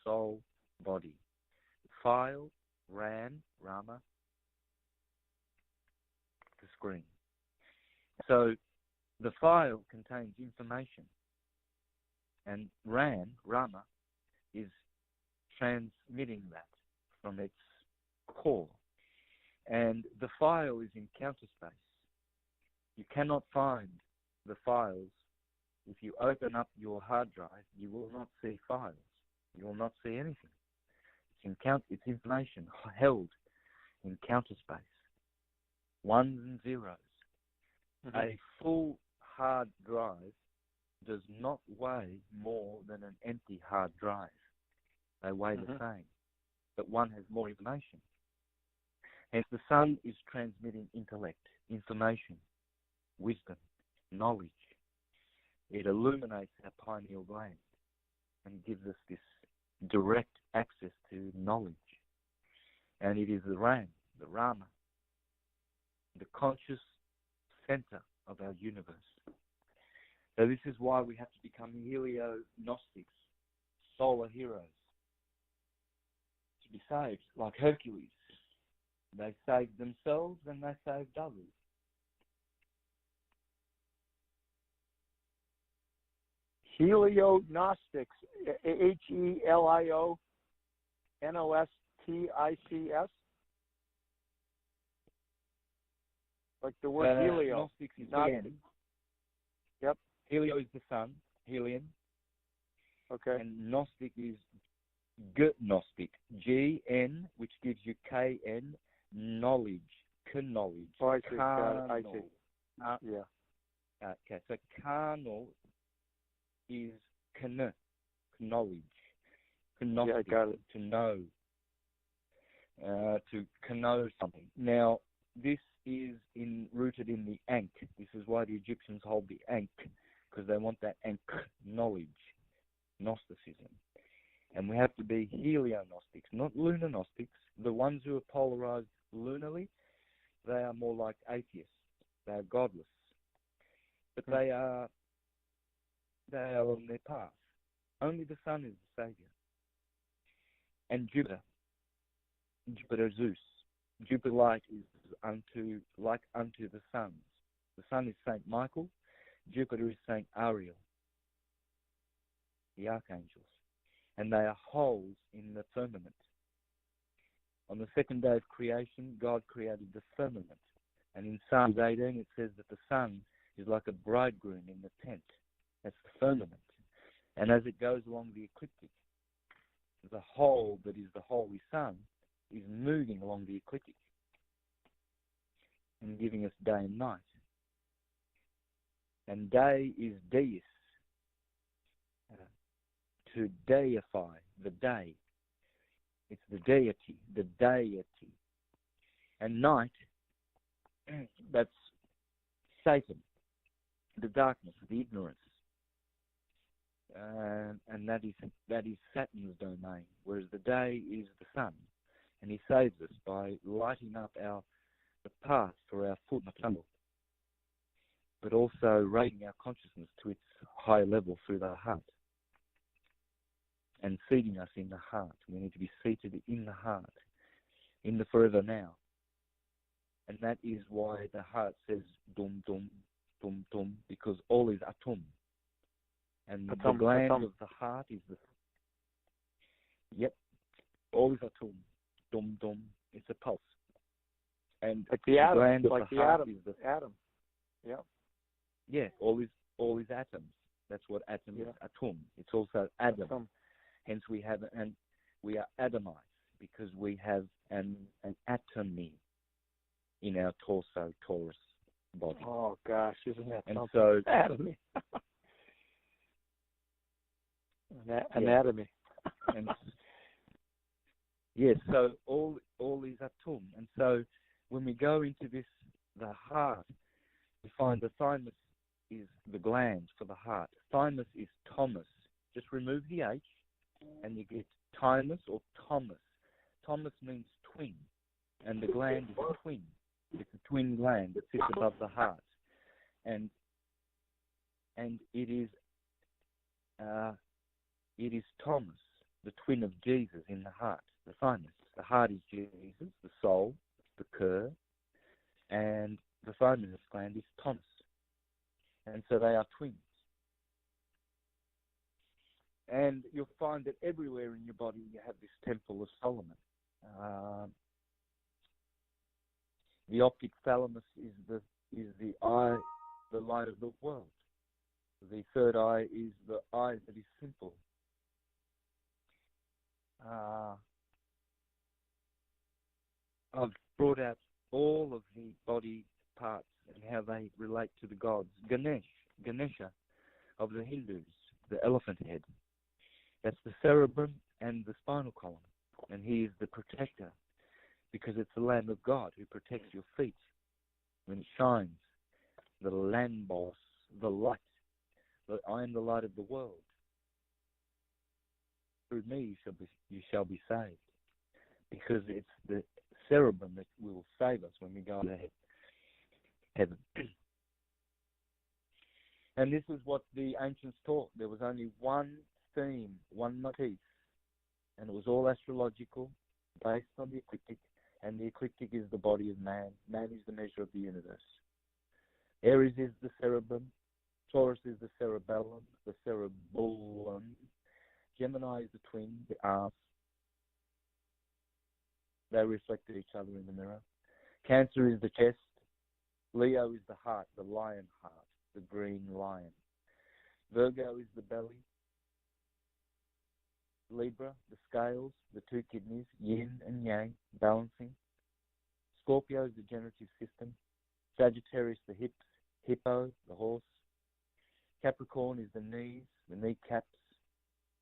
soul, body. The file, RAM, Rama, the screen. So the file contains information. And RAM, Rama, is transmitting that from its core. And the file is in counter space. You cannot find the files. If you open up your hard drive, you will not see files. You will not see anything. It's information held in counter space. Ones and zeros. Mm-hmm. A full hard drive does not weigh more than an empty hard drive. They weigh the same, but one has more information. Hence, the sun is transmitting intellect, information, wisdom, knowledge. It illuminates our pineal gland and gives us this direct access to knowledge. And it is the Ram, the Rama, the conscious center of our universe. So this is why we have to become helio-Gnostics, solar heroes, to be saved, like Hercules. They saved themselves and they saved others. Helio-Gnostics, Helionostics, like the word helio. Gnostics is Gnostic. Yep. Helio is the sun, Helion. Okay. And Gnostic is Gnostic, G-N, which gives you K-N, knowledge, knowledge. Oh, I see. I see. Yeah. Okay, so carnal is knowledge. Gnostic, yeah, I got it. To know. To know something. Now, this is rooted in the Ankh. This is why the Egyptians hold the Ankh, because they want that Ankh knowledge, Gnosticism. And we have to be helio-Gnostics, not lunar Gnostics. The ones who are polarized lunarly, they are more like atheists. They are godless. But they are on their path. Only the sun is the savior. And Jupiter Zeus, Jupiter light is like unto the sun. The sun is Saint Michael. Jupiter is Saint Ariel, the archangels, and they are holes in the firmament. On the second day of creation, God created the firmament, and in Psalms 18 it says that the sun is like a bridegroom in the tent. That's the firmament. And as it goes along the ecliptic, the hole that is the holy sun is moving along the ecliptic and giving us day and night. And day is deus, to deify the day. It's the deity, the deity. And night, that's Satan, the darkness, the ignorance. And that is Saturn's domain, whereas the day is the sun. And he saves us by lighting up the path for our foot in the tumble, but also raising our consciousness to its high level through the heart and seating us in the heart. We need to be seated in the heart, in the forever now. And that is why the heart says dum dum dum dum, because all is atum. And the gland of the heart is all is atum, dum dum. It's a pulse. And like the atom, gland of like the the heart atom. is the atom. Yeah. Yeah, all is atoms. That's what atom is. Atum. It's also Adam. Hence we are atomized because we have an atomy in our torso, Taurus body. Oh gosh, isn't that and something? So Atomy. Anatomy. And yes, so all is atum. And so when we go into the heart, we find the thymus is the gland for the heart. Thymus is Thomas. Just remove the H and you get thymus or Thomas. Thomas means twin, and the gland is a twin. It's a twin gland that sits above the heart. And it is Thomas, the twin of Jesus in the heart, the thymus. The heart is Jesus, the soul, the cur, and the thymus gland is Thomas. And so they are twins. And you'll find that everywhere in your body you have this temple of Solomon. The optic thalamus is the eye, the light of the world. The third eye is the eye that is simple. I've brought out all of the body parts and how they relate to the gods. Ganesha of the Hindus, the elephant head. That's the cerebrum and the spinal column. And he is the protector because it's the Lamb of God who protects your feet when it shines. The Lambos, the light. I am the light of the world. Through me you shall be saved. Because it's the cerebrum that will save us when we go to heaven. And this is what the ancients taught. There was only one theme, one motif, and it was all astrological, based on the ecliptic, and the ecliptic is the body of man. Man is the measure of the universe. Aries is the cerebrum, Taurus is the cerebellum, the cerebellum, Gemini is the twin, the arms. They reflect each other in the mirror. Cancer is the chest, Leo is the heart, the lion heart, the green lion. Virgo is the belly, Libra, the scales, the two kidneys, yin and yang, balancing. Scorpio is the generative system. Sagittarius, the hips. Hippo, the horse. Capricorn is the knees, the kneecaps.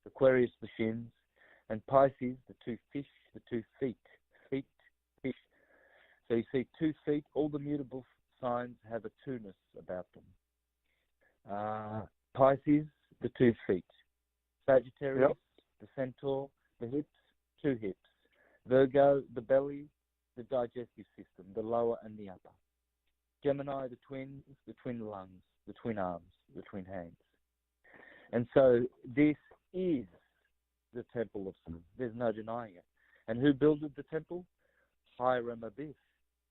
Aquarius, the shins. And Pisces, the two fish, the 2 feet. Feet, fish. So you see 2 feet, all the mutable signs have a two-ness about them. Pisces, the 2 feet. Sagittarius, the centaur, the hips, 2 hips. Virgo, the belly, the digestive system, the lower and the upper. Gemini, the twins, the twin lungs, the twin arms, the twin hands. And so this is the temple of Sun. There's no denying it. And who builded the temple? Hiram Abyss,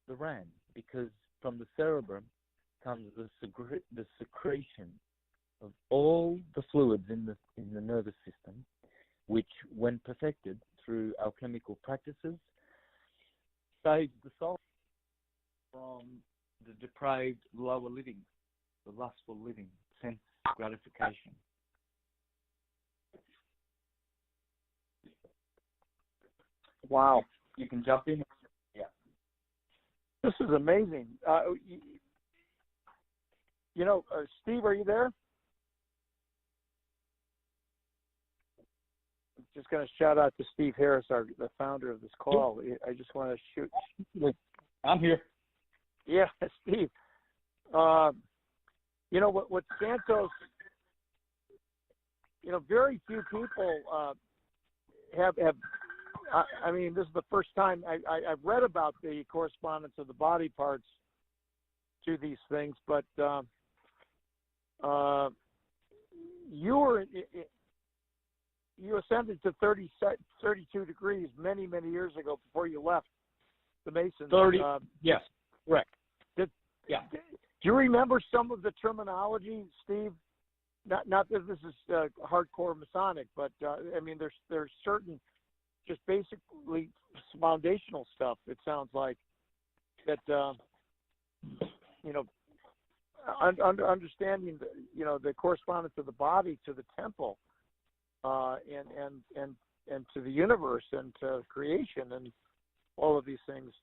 the RAM, because from the cerebrum comes the secretion of all the fluids in the nervous system, which, when perfected through alchemical practices, saves the soul from the depraved lower living, the lustful living, sense gratification. Wow. You can jump in. Yeah. This is amazing. Steve, are you there? I'm just going to shout out to Steve Harris, the founder of this call. I just want to shoot. I'm here. Yeah, Steve. What Santos, very few people have. I mean, this is the first time I've read about the correspondence of the body parts to these things, but you ascended to 32 degrees many years ago before you left the Masons. 30. Yes, correct. Do you remember some of the terminology, Steve? Not that this is hardcore Masonic, but I mean, there's certain just basically foundational stuff. It sounds like that. Understanding the correspondence of the body to the temple, and to the universe and to creation and all of these things.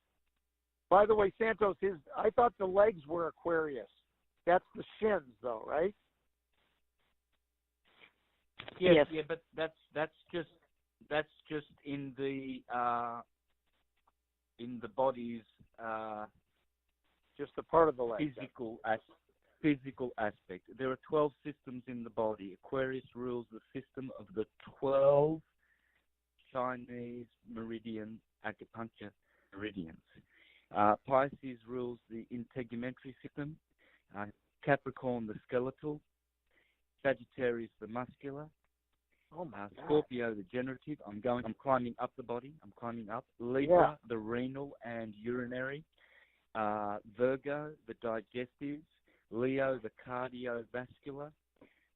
By the way, Santos, I thought the legs were Aquarius. That's the shins, though, right? Yes. Yeah, but that's just in the body's just a part of the leg. Physical aspect. There are 12 systems in the body. Aquarius rules the system of the 12 Chinese meridian acupuncture meridians. Pisces rules the integumentary system. Capricorn the skeletal. Sagittarius the muscular. Scorpio the generative. I'm climbing up the body. I'm climbing up. Libra the renal and urinary. Virgo the digestive. Leo the cardiovascular.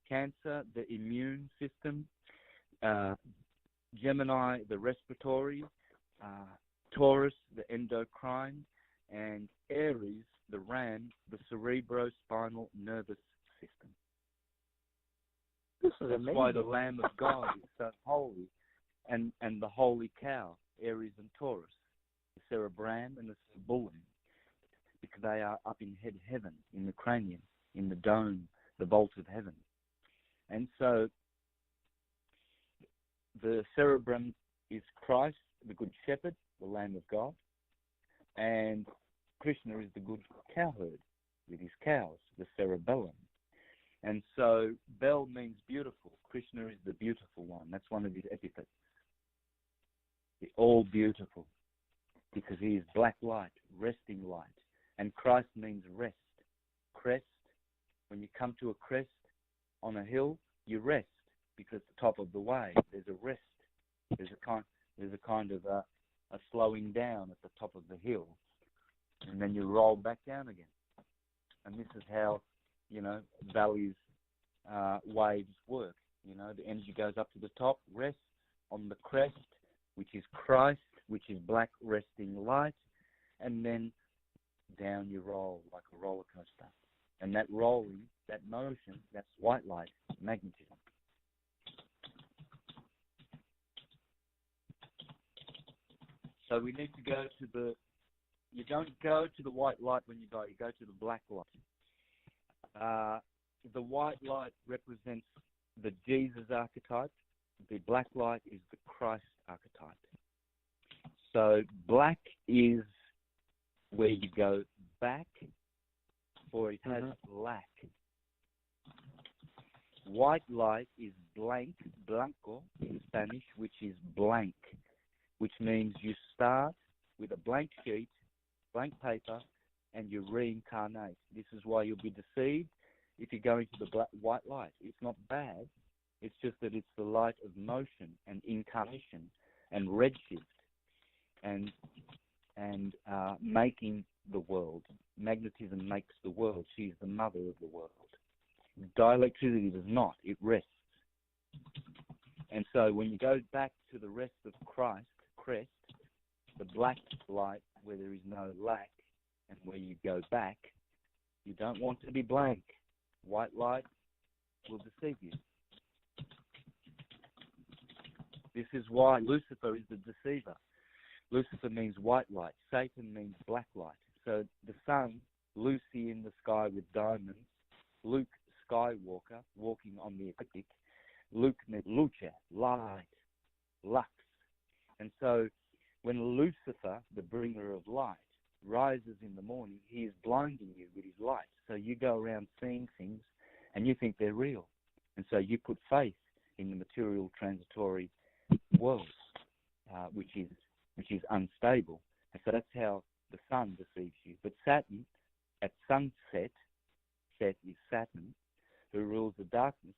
Cancer the immune system. Gemini the respiratory. Taurus the endocrine. And Aries the RAM, the cerebrospinal nervous system. This is That's amazing. why the Lamb of God is so holy, and the holy cow, Aries and Taurus, the cerebrum and the cerebellum, because they are up in heaven, in the cranium, in the dome, the vault of heaven. And so the cerebrum is Christ, the good shepherd, the Lamb of God, and Krishna is the good cowherd with his cows, the cerebellum. And so Bel means beautiful. Krishna is the beautiful one. That's one of his epithets. The all beautiful, because he is black light, resting light. And Christ means rest. Crest, when you come to a crest on a hill, you rest, because at the top of the way there's a rest. There's a kind of a slowing down at the top of the hill, and then you roll back down again. And this is how valleys, waves work. The energy goes up to the top, rests on the crest, which is Christ, which is black resting light, and then down you roll like a roller coaster. And that rolling, that motion, that's white light, magnetism. So we need to go to you don't go to the white light when you die, you go to the black light. The white light represents the Jesus archetype. The black light is the Christ archetype. So black is where you go back, or it has lack. White light is blanco in Spanish, which is blank, which means you start with a blank sheet, blank paper, and you reincarnate. This is why you'll be deceived if you go into the white light. It's not bad. It's just that it's the light of motion and incarnation and redshift. And and making the world. Magnetism makes the world. She's the mother of the world. Dielectricity does not. It rests. And so when you go back to the rest of crest, the black light where there is no lack, and where you go back, you don't want to be blank. White light will deceive you. This is why Lucifer is the deceiver. Lucifer means white light. Satan means black light. So the sun, Lucy in the sky with diamonds, Luke Skywalker walking on the ecliptic. Luke means luce, light, lux. And so when Lucifer, the bringer of light, rises in the morning, he is blinding you with his light. So you go around seeing things and you think they're real. And so you put faith in the material transitory world, which is unstable. And so that's how the sun deceives you. But Saturn, at sunset, Set is Saturn, who rules the darkness,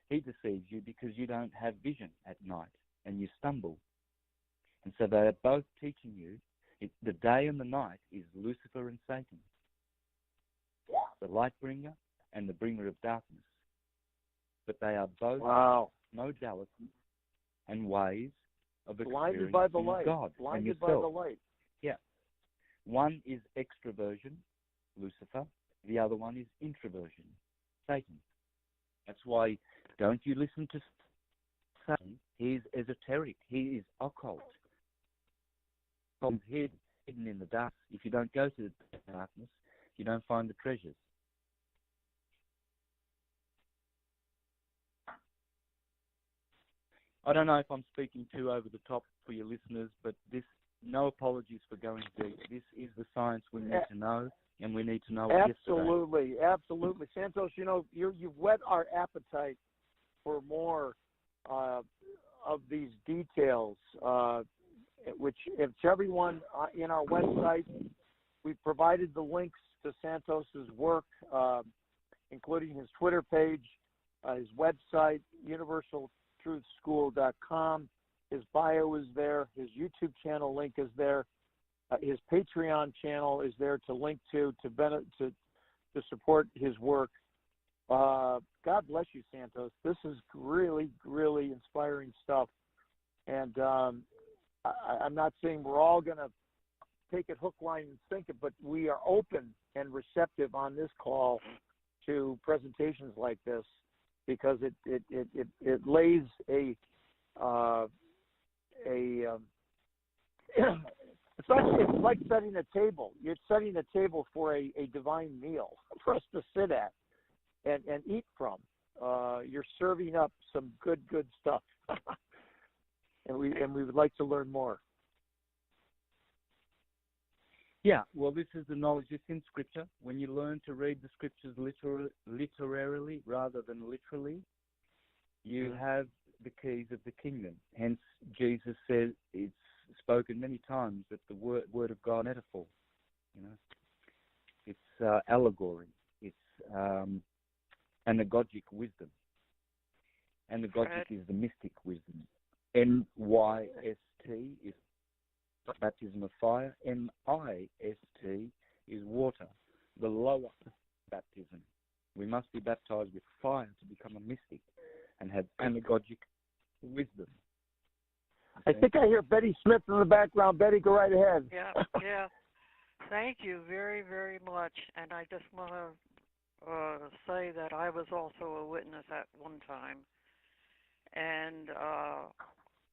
he deceives you because you don't have vision at night and you stumble. And so they are both teaching you, the day and the night is Lucifer and Satan, the light bringer and the bringer of darkness. But they are both modalities and ways of experiencing by the light. God Blinded and yourself. by the light. Yeah. One is extroversion, Lucifer. The other one is introversion, Satan. That's why don't you listen to Satan. He is esoteric. He is occult. Hidden in the dark. If you don't go to the darkness, you don't find the treasures. I don't know if I'm speaking too over the top for your listeners, but no apologies for going deep. This is the science we need to know, and we need to know it yesterday. Absolutely. Santos, you've whet our appetite for more of these details, which if everyone in our website, we've provided the links to Santos's work, including his Twitter page, his website, universaltruthschool.com. His bio is there. His YouTube channel link is there. His Patreon channel is there to link to support his work. God bless you, Santos. This is really, really inspiring stuff. And I'm not saying we're all going to take it hook, line, and sinker, but we are open and receptive on this call to presentations like this because it lays it's like setting a table. You're setting a table for a divine meal for us to sit at and eat from. You're serving up some good stuff. And we would like to learn more. Yeah, well, this is the knowledge that's in Scripture. When you learn to read the Scriptures literarily rather than literally, you have the keys of the kingdom. Hence, Jesus said, it's spoken many times, that the word of God is metaphor. It's allegory. It's anagogic wisdom. Anagogic is the mystic wisdom. NYST is baptism of fire. MIST is water, the lower baptism. We must be baptized with fire to become a mystic and have anagogic wisdom. I think I hear Betty Smith in the background. Betty, go right ahead. Yeah. Thank you very, very much. And I just want to say that I was also a witness at one time. And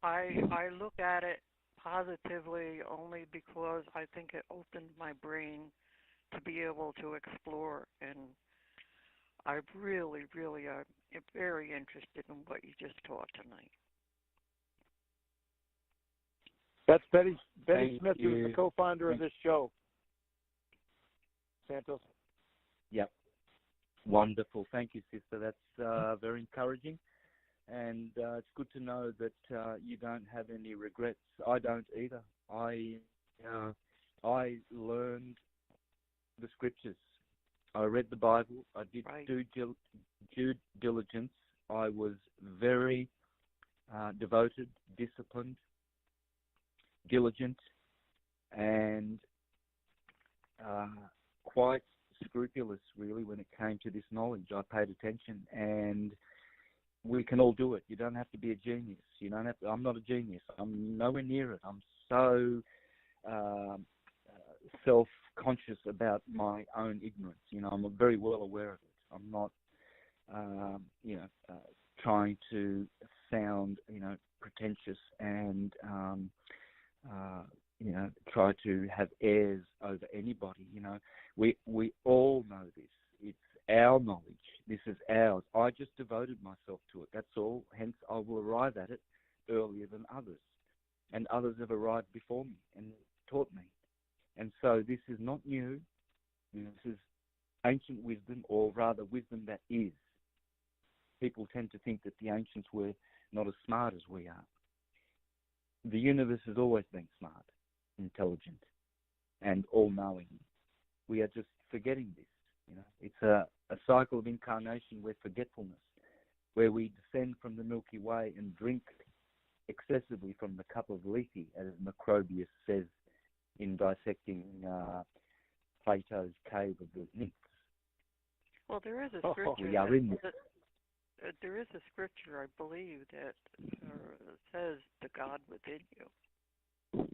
I look at it positively only because I think it opened my brain to be able to explore. And I really, really am very interested in what you just taught tonight. That's Betty Smith, who's the co-founder of this show. Santos? Yep. Wonderful. Thank you, sister. That's very encouraging. And it's good to know that you don't have any regrets. I don't either. I learned the Scriptures. I read the Bible. I did due diligence. I was very devoted, disciplined, diligent, and quite scrupulous, really, when it came to this knowledge. I paid attention, and we can all do it. You don't have to be a genius. You don't have to. I'm not a genius. I'm nowhere near it. I'm so self-conscious about my own ignorance. I'm very well aware of it. I'm not, trying to sound, pretentious and, try to have airs over anybody. We all know this. It's our knowledge. This is ours. I just devoted myself to it. That's all. Hence, I will arrive at it earlier than others. And others have arrived before me and taught me. And so this is not new. This is ancient wisdom, or rather wisdom that is. People tend to think that the ancients were not as smart as we are. The universe has always been smart, intelligent, and all-knowing. We are just forgetting this. It's a cycle of incarnation where forgetfulness, where we descend from the Milky Way and drink excessively from the cup of lethe, as Macrobius says in dissecting Plato's cave of the nymphs. Well, there is a scripture. We are in this. There is a scripture, I believe, that says the God within you.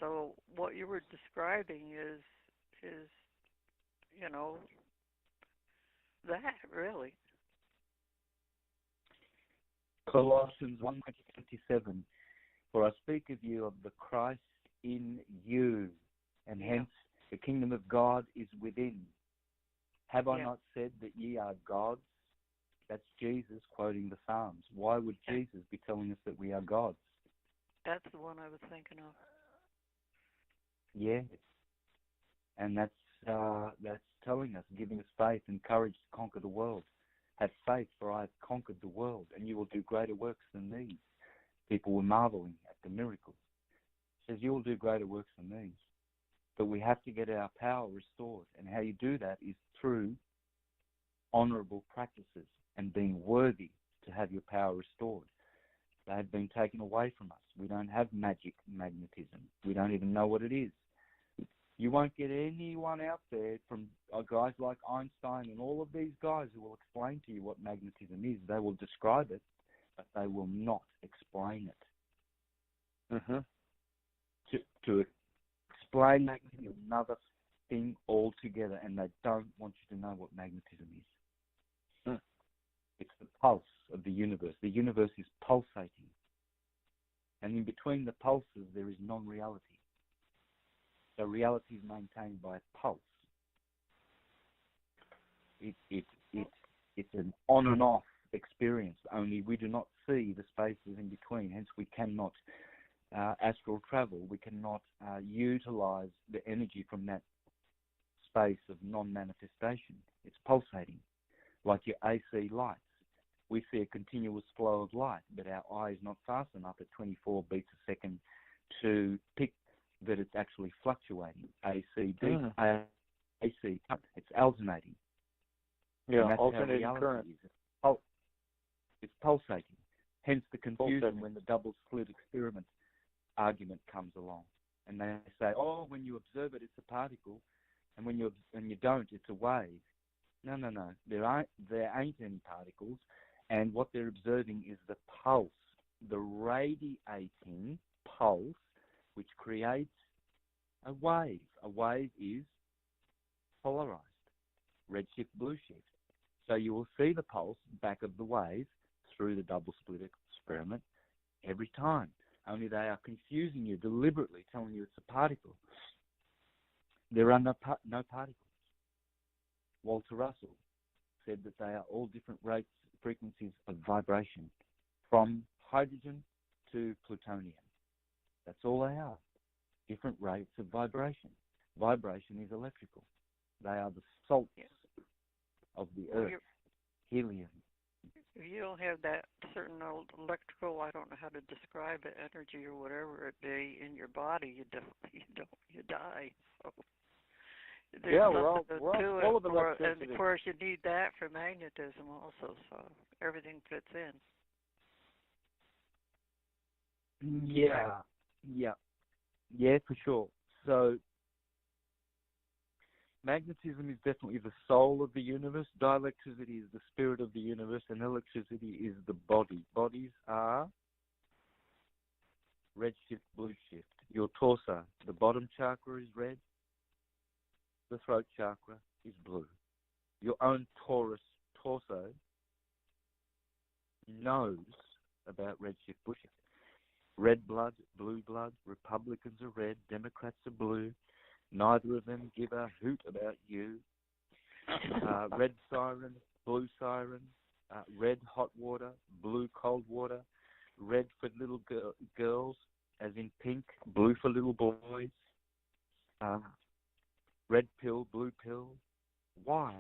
So what you were describing is that really. Colossians 1:27. For I speak of you of the Christ in you, and hence the kingdom of God is within. Have I not said that ye are gods? That's Jesus quoting the Psalms. Why would Jesus be telling us that we are gods? That's the one I was thinking of. Yes. And that's telling us, giving us faith and courage to conquer the world. Have faith, for I have conquered the world, and you will do greater works than these. People were marveling at the miracles. It says, you will do greater works than these. But we have to get our power restored. And how you do that is through honorable practices and being worthy to have your power restored. They have been taken away from us. We don't have magnetism. We don't even know what it is. You won't get anyone out there from guys like Einstein and all of these guys who will explain to you what magnetism is. They will describe it, but they will not explain it. Mm-hmm. To explain magnetism is another thing altogether, and they don't want you to know what magnetism is. It's the pulse of the universe. The universe is pulsating. And in between the pulses, there is non-reality. So reality is maintained by a pulse. It's an on and off experience, only we do not see the spaces in between. Hence, we cannot astral travel. We cannot utilize the energy from that space of non-manifestation. It's pulsating, like your AC lights. We see a continuous flow of light, but our eye is not fast enough at 24 beats a second to pick that it's actually fluctuating. AC, it's alternating. Yeah, alternating current. It's pulsating. Hence the confusion when the double slit experiment argument comes along. And they say, oh, when you observe it, it's a particle, and when you don't, it's a wave. No. There ain't any particles, and what they're observing is the pulse, the radiating pulse, which creates a wave. A wave is polarized, red shift, blue shift. So you will see the pulse back of the wave through the double split experiment every time. Only they are confusing you deliberately, telling you it's a particle. There are no particles. Walter Russell said that they are all different rates, frequencies of vibration, from hydrogen to plutonium. That's all they are. Different rates of vibration. Vibration is electrical. They are the salts of the earth. Helium. If you don't have that certain electrical, I don't know how to describe it, energy or whatever it be in your body, you die. So there's we're all full of electricity. And of course, you need that for magnetism also. So everything fits in. Yeah, for sure. So magnetism is definitely the soul of the universe. Dielectricity is the spirit of the universe, and electricity is the body. Bodies are red shift, blue shift. Your torso, the bottom chakra is red, the throat chakra is blue. Your own torso knows about red shift, blue shift. Red blood, blue blood, Republicans are red, Democrats are blue. Neither of them give a hoot about you. Red siren, blue siren, red hot water, blue cold water, red for little girls, as in pink, blue for little boys, red pill, blue pill. Why?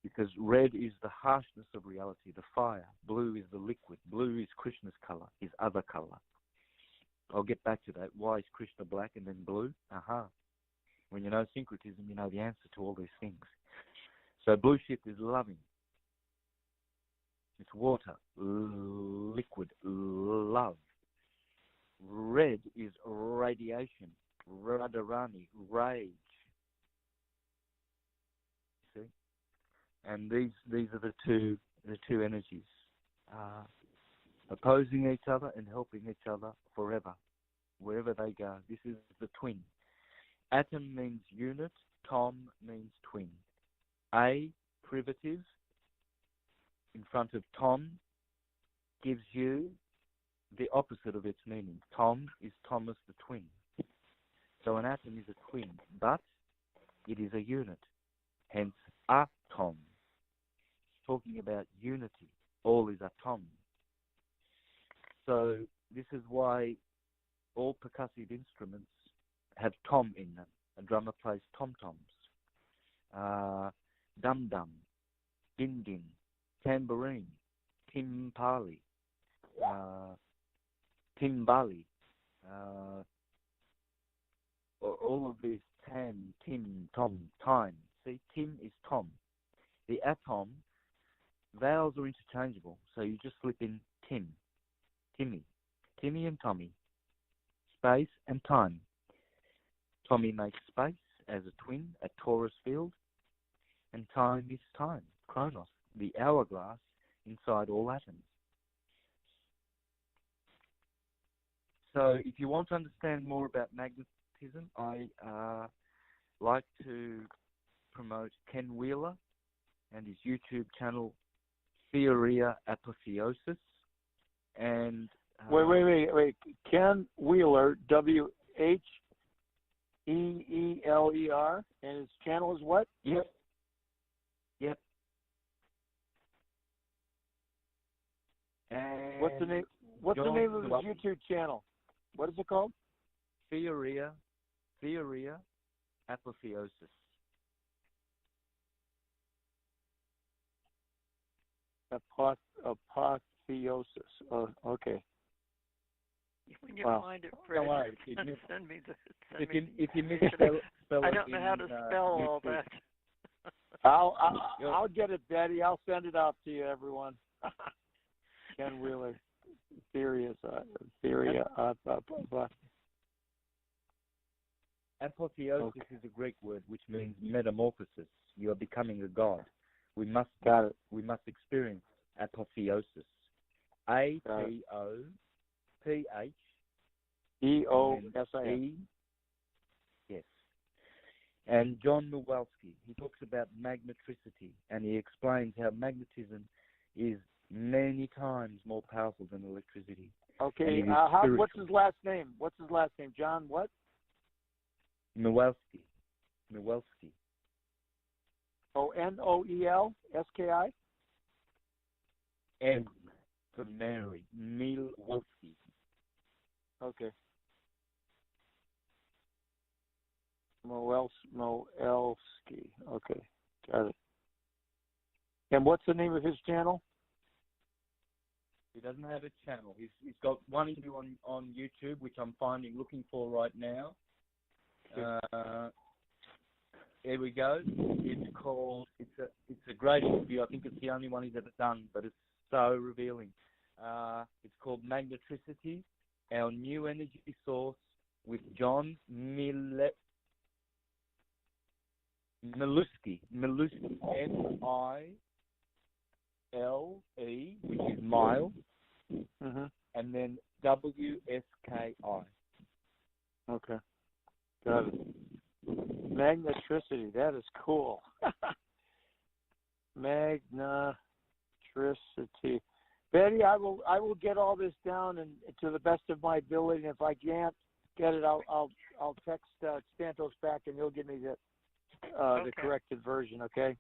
Because red is the harshness of reality, the fire. Blue is the liquid. Blue is Krishna's color, his other color. I'll get back to that. Why is Krishna black and then blue? Aha. When you know syncretism, you know the answer to all these things. So blue shift is loving. It's water, liquid, love. Red is radiation, radharani, rage. See? And these are the two energies, opposing each other and helping each other forever, wherever they go. This is the twin. Atom means unit, Tom means twin. A, privative, in front of Tom, gives you the opposite of its meaning. Tom is Thomas the twin. So an atom is a twin, but it is a unit, hence atom. Talking about unity, all is atom. So this is why all percussive instruments have tom in them. A drummer plays tom-toms, dum-dum, din-din, tambourine, timpali, timbali, all of these tam, tim, tom, time. See, tim is tom. The atom, vowels are interchangeable, so you just slip in tim, Timmy, Timmy and Tommy, space and time. Tommy makes space as a twin, a torus field, and time is time, chronos, the hourglass inside all atoms. So if you want to understand more about magnetism, I like to promote Ken Wheeler and his YouTube channel, Theoria Apotheosis. And wait. Ken Wheeler, Wheeler, and his channel is what? Yep. And what's the name? What's the name of his YouTube channel? What is it called? Theoria Apotheosis. Apotheosis. Oh, okay. When you find it, Fred, send me the. If you misspell I don't know how to spell all that. I'll get it, Betty. I'll send it out to you, everyone. Ken Wheeler, Theoria. Apotheosis is a Greek word which means metamorphosis. You are becoming a god. We must experience apotheosis. APOPHEOSIS. Yes. And John Milwaukee, he talks about magnetricity, and he explains how magnetism is many times more powerful than electricity. Okay. What's his last name? John what? Milwaukee. Oh, Noelski? M for Mary. Milwaukee. Okay. Moelski. Okay, got it. And what's the name of his channel? He doesn't have a channel. He's got one interview on YouTube, which I'm looking for right now. Here we go. It's called. It's a great interview. I think it's the only one he's ever done, but it's so revealing. It's called Magnetricity, our new energy source with John Miluski, M-I-L-E, which is mile, and then W-S-K-I. Okay. Got it. Magnetricity. That is cool. Magnetricity. Betty, I will get all this down and to the best of my ability. And if I can't get it, I'll text Santos back, and he'll give me the corrected version. Okay.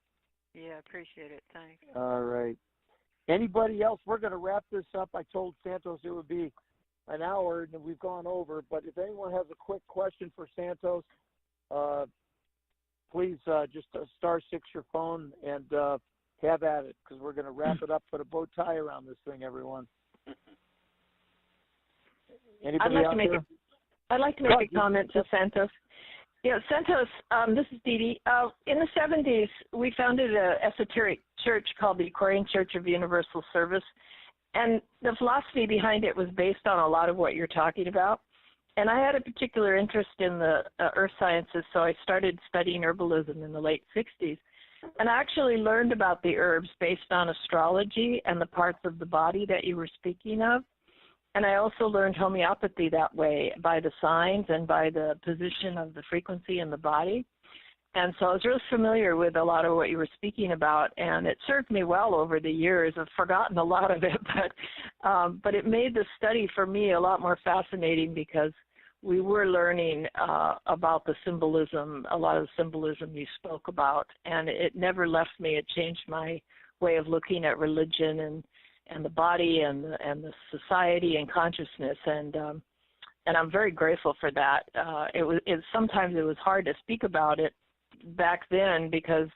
Yeah, appreciate it. Thanks. All right. Anybody else? We're going to wrap this up. I told Santos it would be an hour, and we've gone over. But if anyone has a quick question for Santos, please just *6 your phone and have at it, because we're going to wrap it up. Put a bow tie around this thing, everyone. Anybody out there? I'd like to make a comment to Santos. Yeah, Santos, this is Dee Dee. In the 70s, we founded an esoteric church called the Aquarian Church of Universal Service, and the philosophy behind it was based on a lot of what you're talking about. And I had a particular interest in the earth sciences, so I started studying herbalism in the late 60s. And I actually learned about the herbs based on astrology and the parts of the body that you were speaking of. And I also learned homeopathy that way, by the signs and by the position of the frequency in the body. And so I was really familiar with a lot of what you were speaking about, and it served me well over the years. I've forgotten a lot of it, but it made the study for me a lot more fascinating, because we were learning about the symbolism, a lot of the symbolism you spoke about, and it never left me. It changed my way of looking at religion and the body and the society and consciousness, and I'm very grateful for that. Sometimes it was hard to speak about it back then, because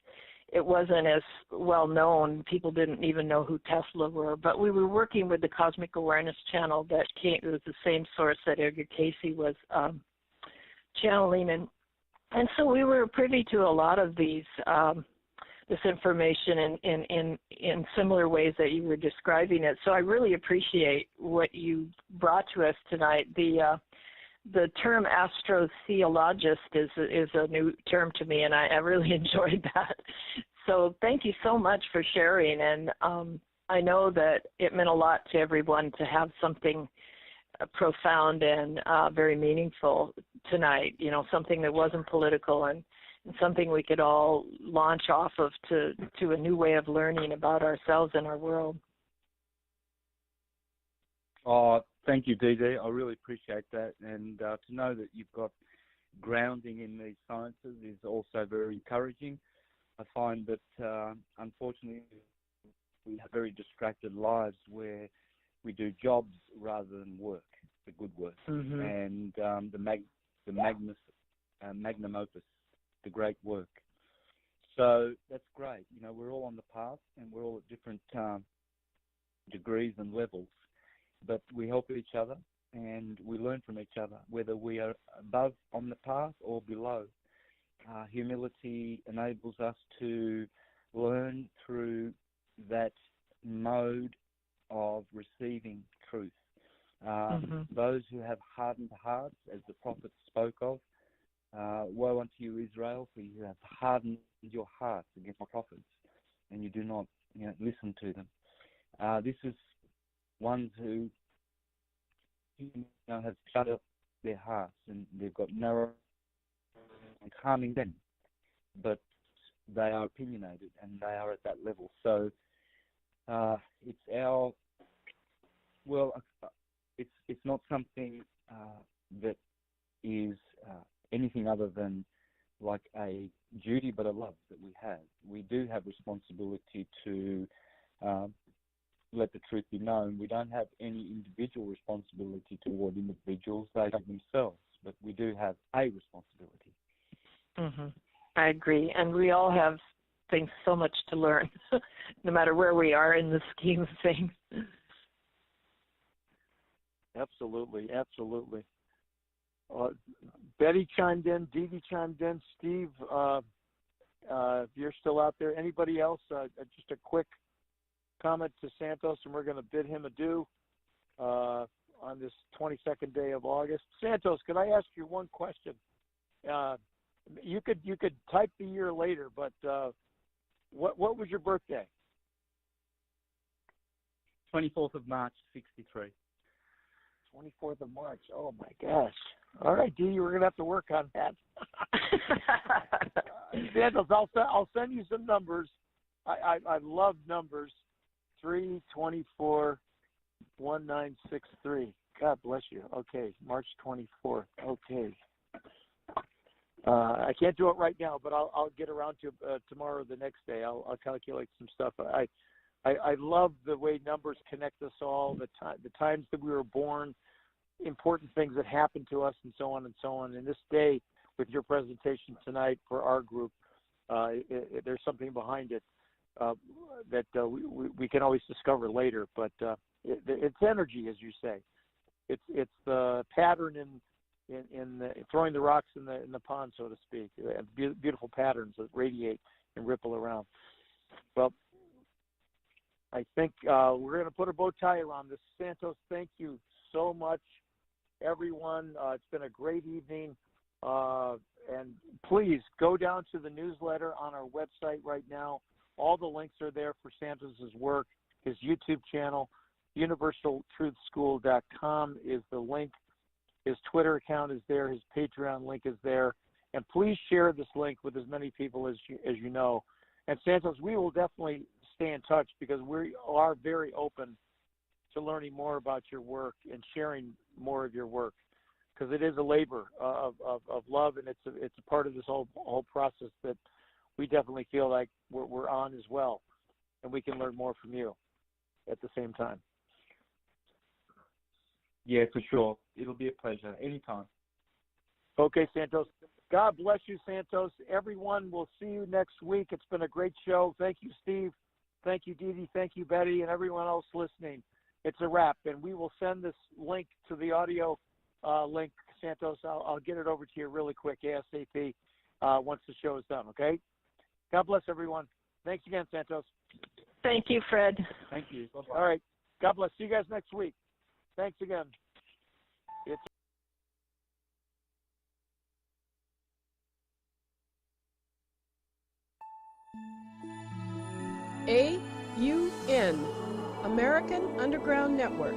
it wasn't as well known. People didn't even know who Tesla were, but we were working with the Cosmic Awareness Channel that came. It was the same source that Edgar Cayce was channeling, and so we were privy to a lot of these this information in similar ways that you were describing it. So I really appreciate what you brought to us tonight. The term astrotheologist is a new term to me, and I really enjoyed that. So thank you so much for sharing, and I know that it meant a lot to everyone to have something profound and very meaningful tonight, something that wasn't political and something we could all launch off of to a new way of learning about ourselves and our world. Oh, thank you, Dee Dee. I really appreciate that. And to know that you've got grounding in these sciences is also very encouraging. I find that, unfortunately, we have very distracted lives where we do jobs rather than work, the good work. Mm-hmm. And the magnum opus, the great work. So that's great. We're all on the path, and we're all at different degrees and levels. But we help each other, and we learn from each other, whether we are above on the path or below. Humility enables us to learn through that mode of receiving truth. Those who have hardened hearts, as the prophet spoke of, woe unto you, Israel, for you have hardened your hearts against my prophets, and you do not listen to them. This is ones who have shut up their hearts, and they've got narrow and harming them, but they are opinionated, and they are at that level. So it's not something that is anything other than like a duty, but a love that we have. We do have responsibility to let the truth be known. We don't have any individual responsibility toward individuals. They have themselves, but we do have a responsibility. I agree, and we all have things so much to learn, no matter where we are in the scheme of things. Absolutely. Betty chimed in, Dee Dee chimed in, Steve, if you're still out there. Anybody else? Just a quick comment to Santos, and we're going to bid him adieu. on this 22nd day of August. Santos, could I ask you one question? You could type the year later, but what was your birthday? 24th of March, 63. 24th of March. Oh my gosh! All right, Dee, we're gonna have to work on that. Santos, I'll send you some numbers. I love numbers. 3/24/1963. God bless you. Okay, March 24th. Okay. I can't do it right now, but I'll get around to tomorrow or the next day. I'll calculate some stuff. I love the way numbers connect us all, the times that we were born, important things that happened to us, and so on and so on. And this day, with your presentation tonight for our group, there's something behind it that we can always discover later. But it's energy, as you say. It's the pattern in throwing the rocks in the pond, so to speak. Beautiful patterns that radiate and ripple around. Well, I think we're going to put a bow tie around this. Santos, thank you so much, everyone. It's been a great evening. And please go down to the newsletter on our website right now. All the links are there for Santos's work. His YouTube channel, universaltruthschool.com is the link. His Twitter account is there. His Patreon link is there. And please share this link with as many people as you know. And Santos, we will definitely stay in touch because we are very open to learning more about your work and sharing more of your work, because it is a labor of love, and it's a part of this whole process that we definitely feel like we're on as well, and we can learn more from you at the same time. Yeah, for sure. It'll be a pleasure anytime. Okay, Santos. God bless you, Santos. Everyone, we'll see you next week. It's been a great show. Thank you, Steve. Thank you, Dee Dee. Thank you, Betty, and everyone else listening. It's a wrap, and we will send this link to the audio link, Santos. I'll get it over to you really quick, ASAP, once the show is done, okay? God bless everyone. Thanks again, Santos. Thank you, Fred. Thank you. Bye-bye. All right. God bless. See you guys next week. Thanks again. It's AUN, American Underground Network.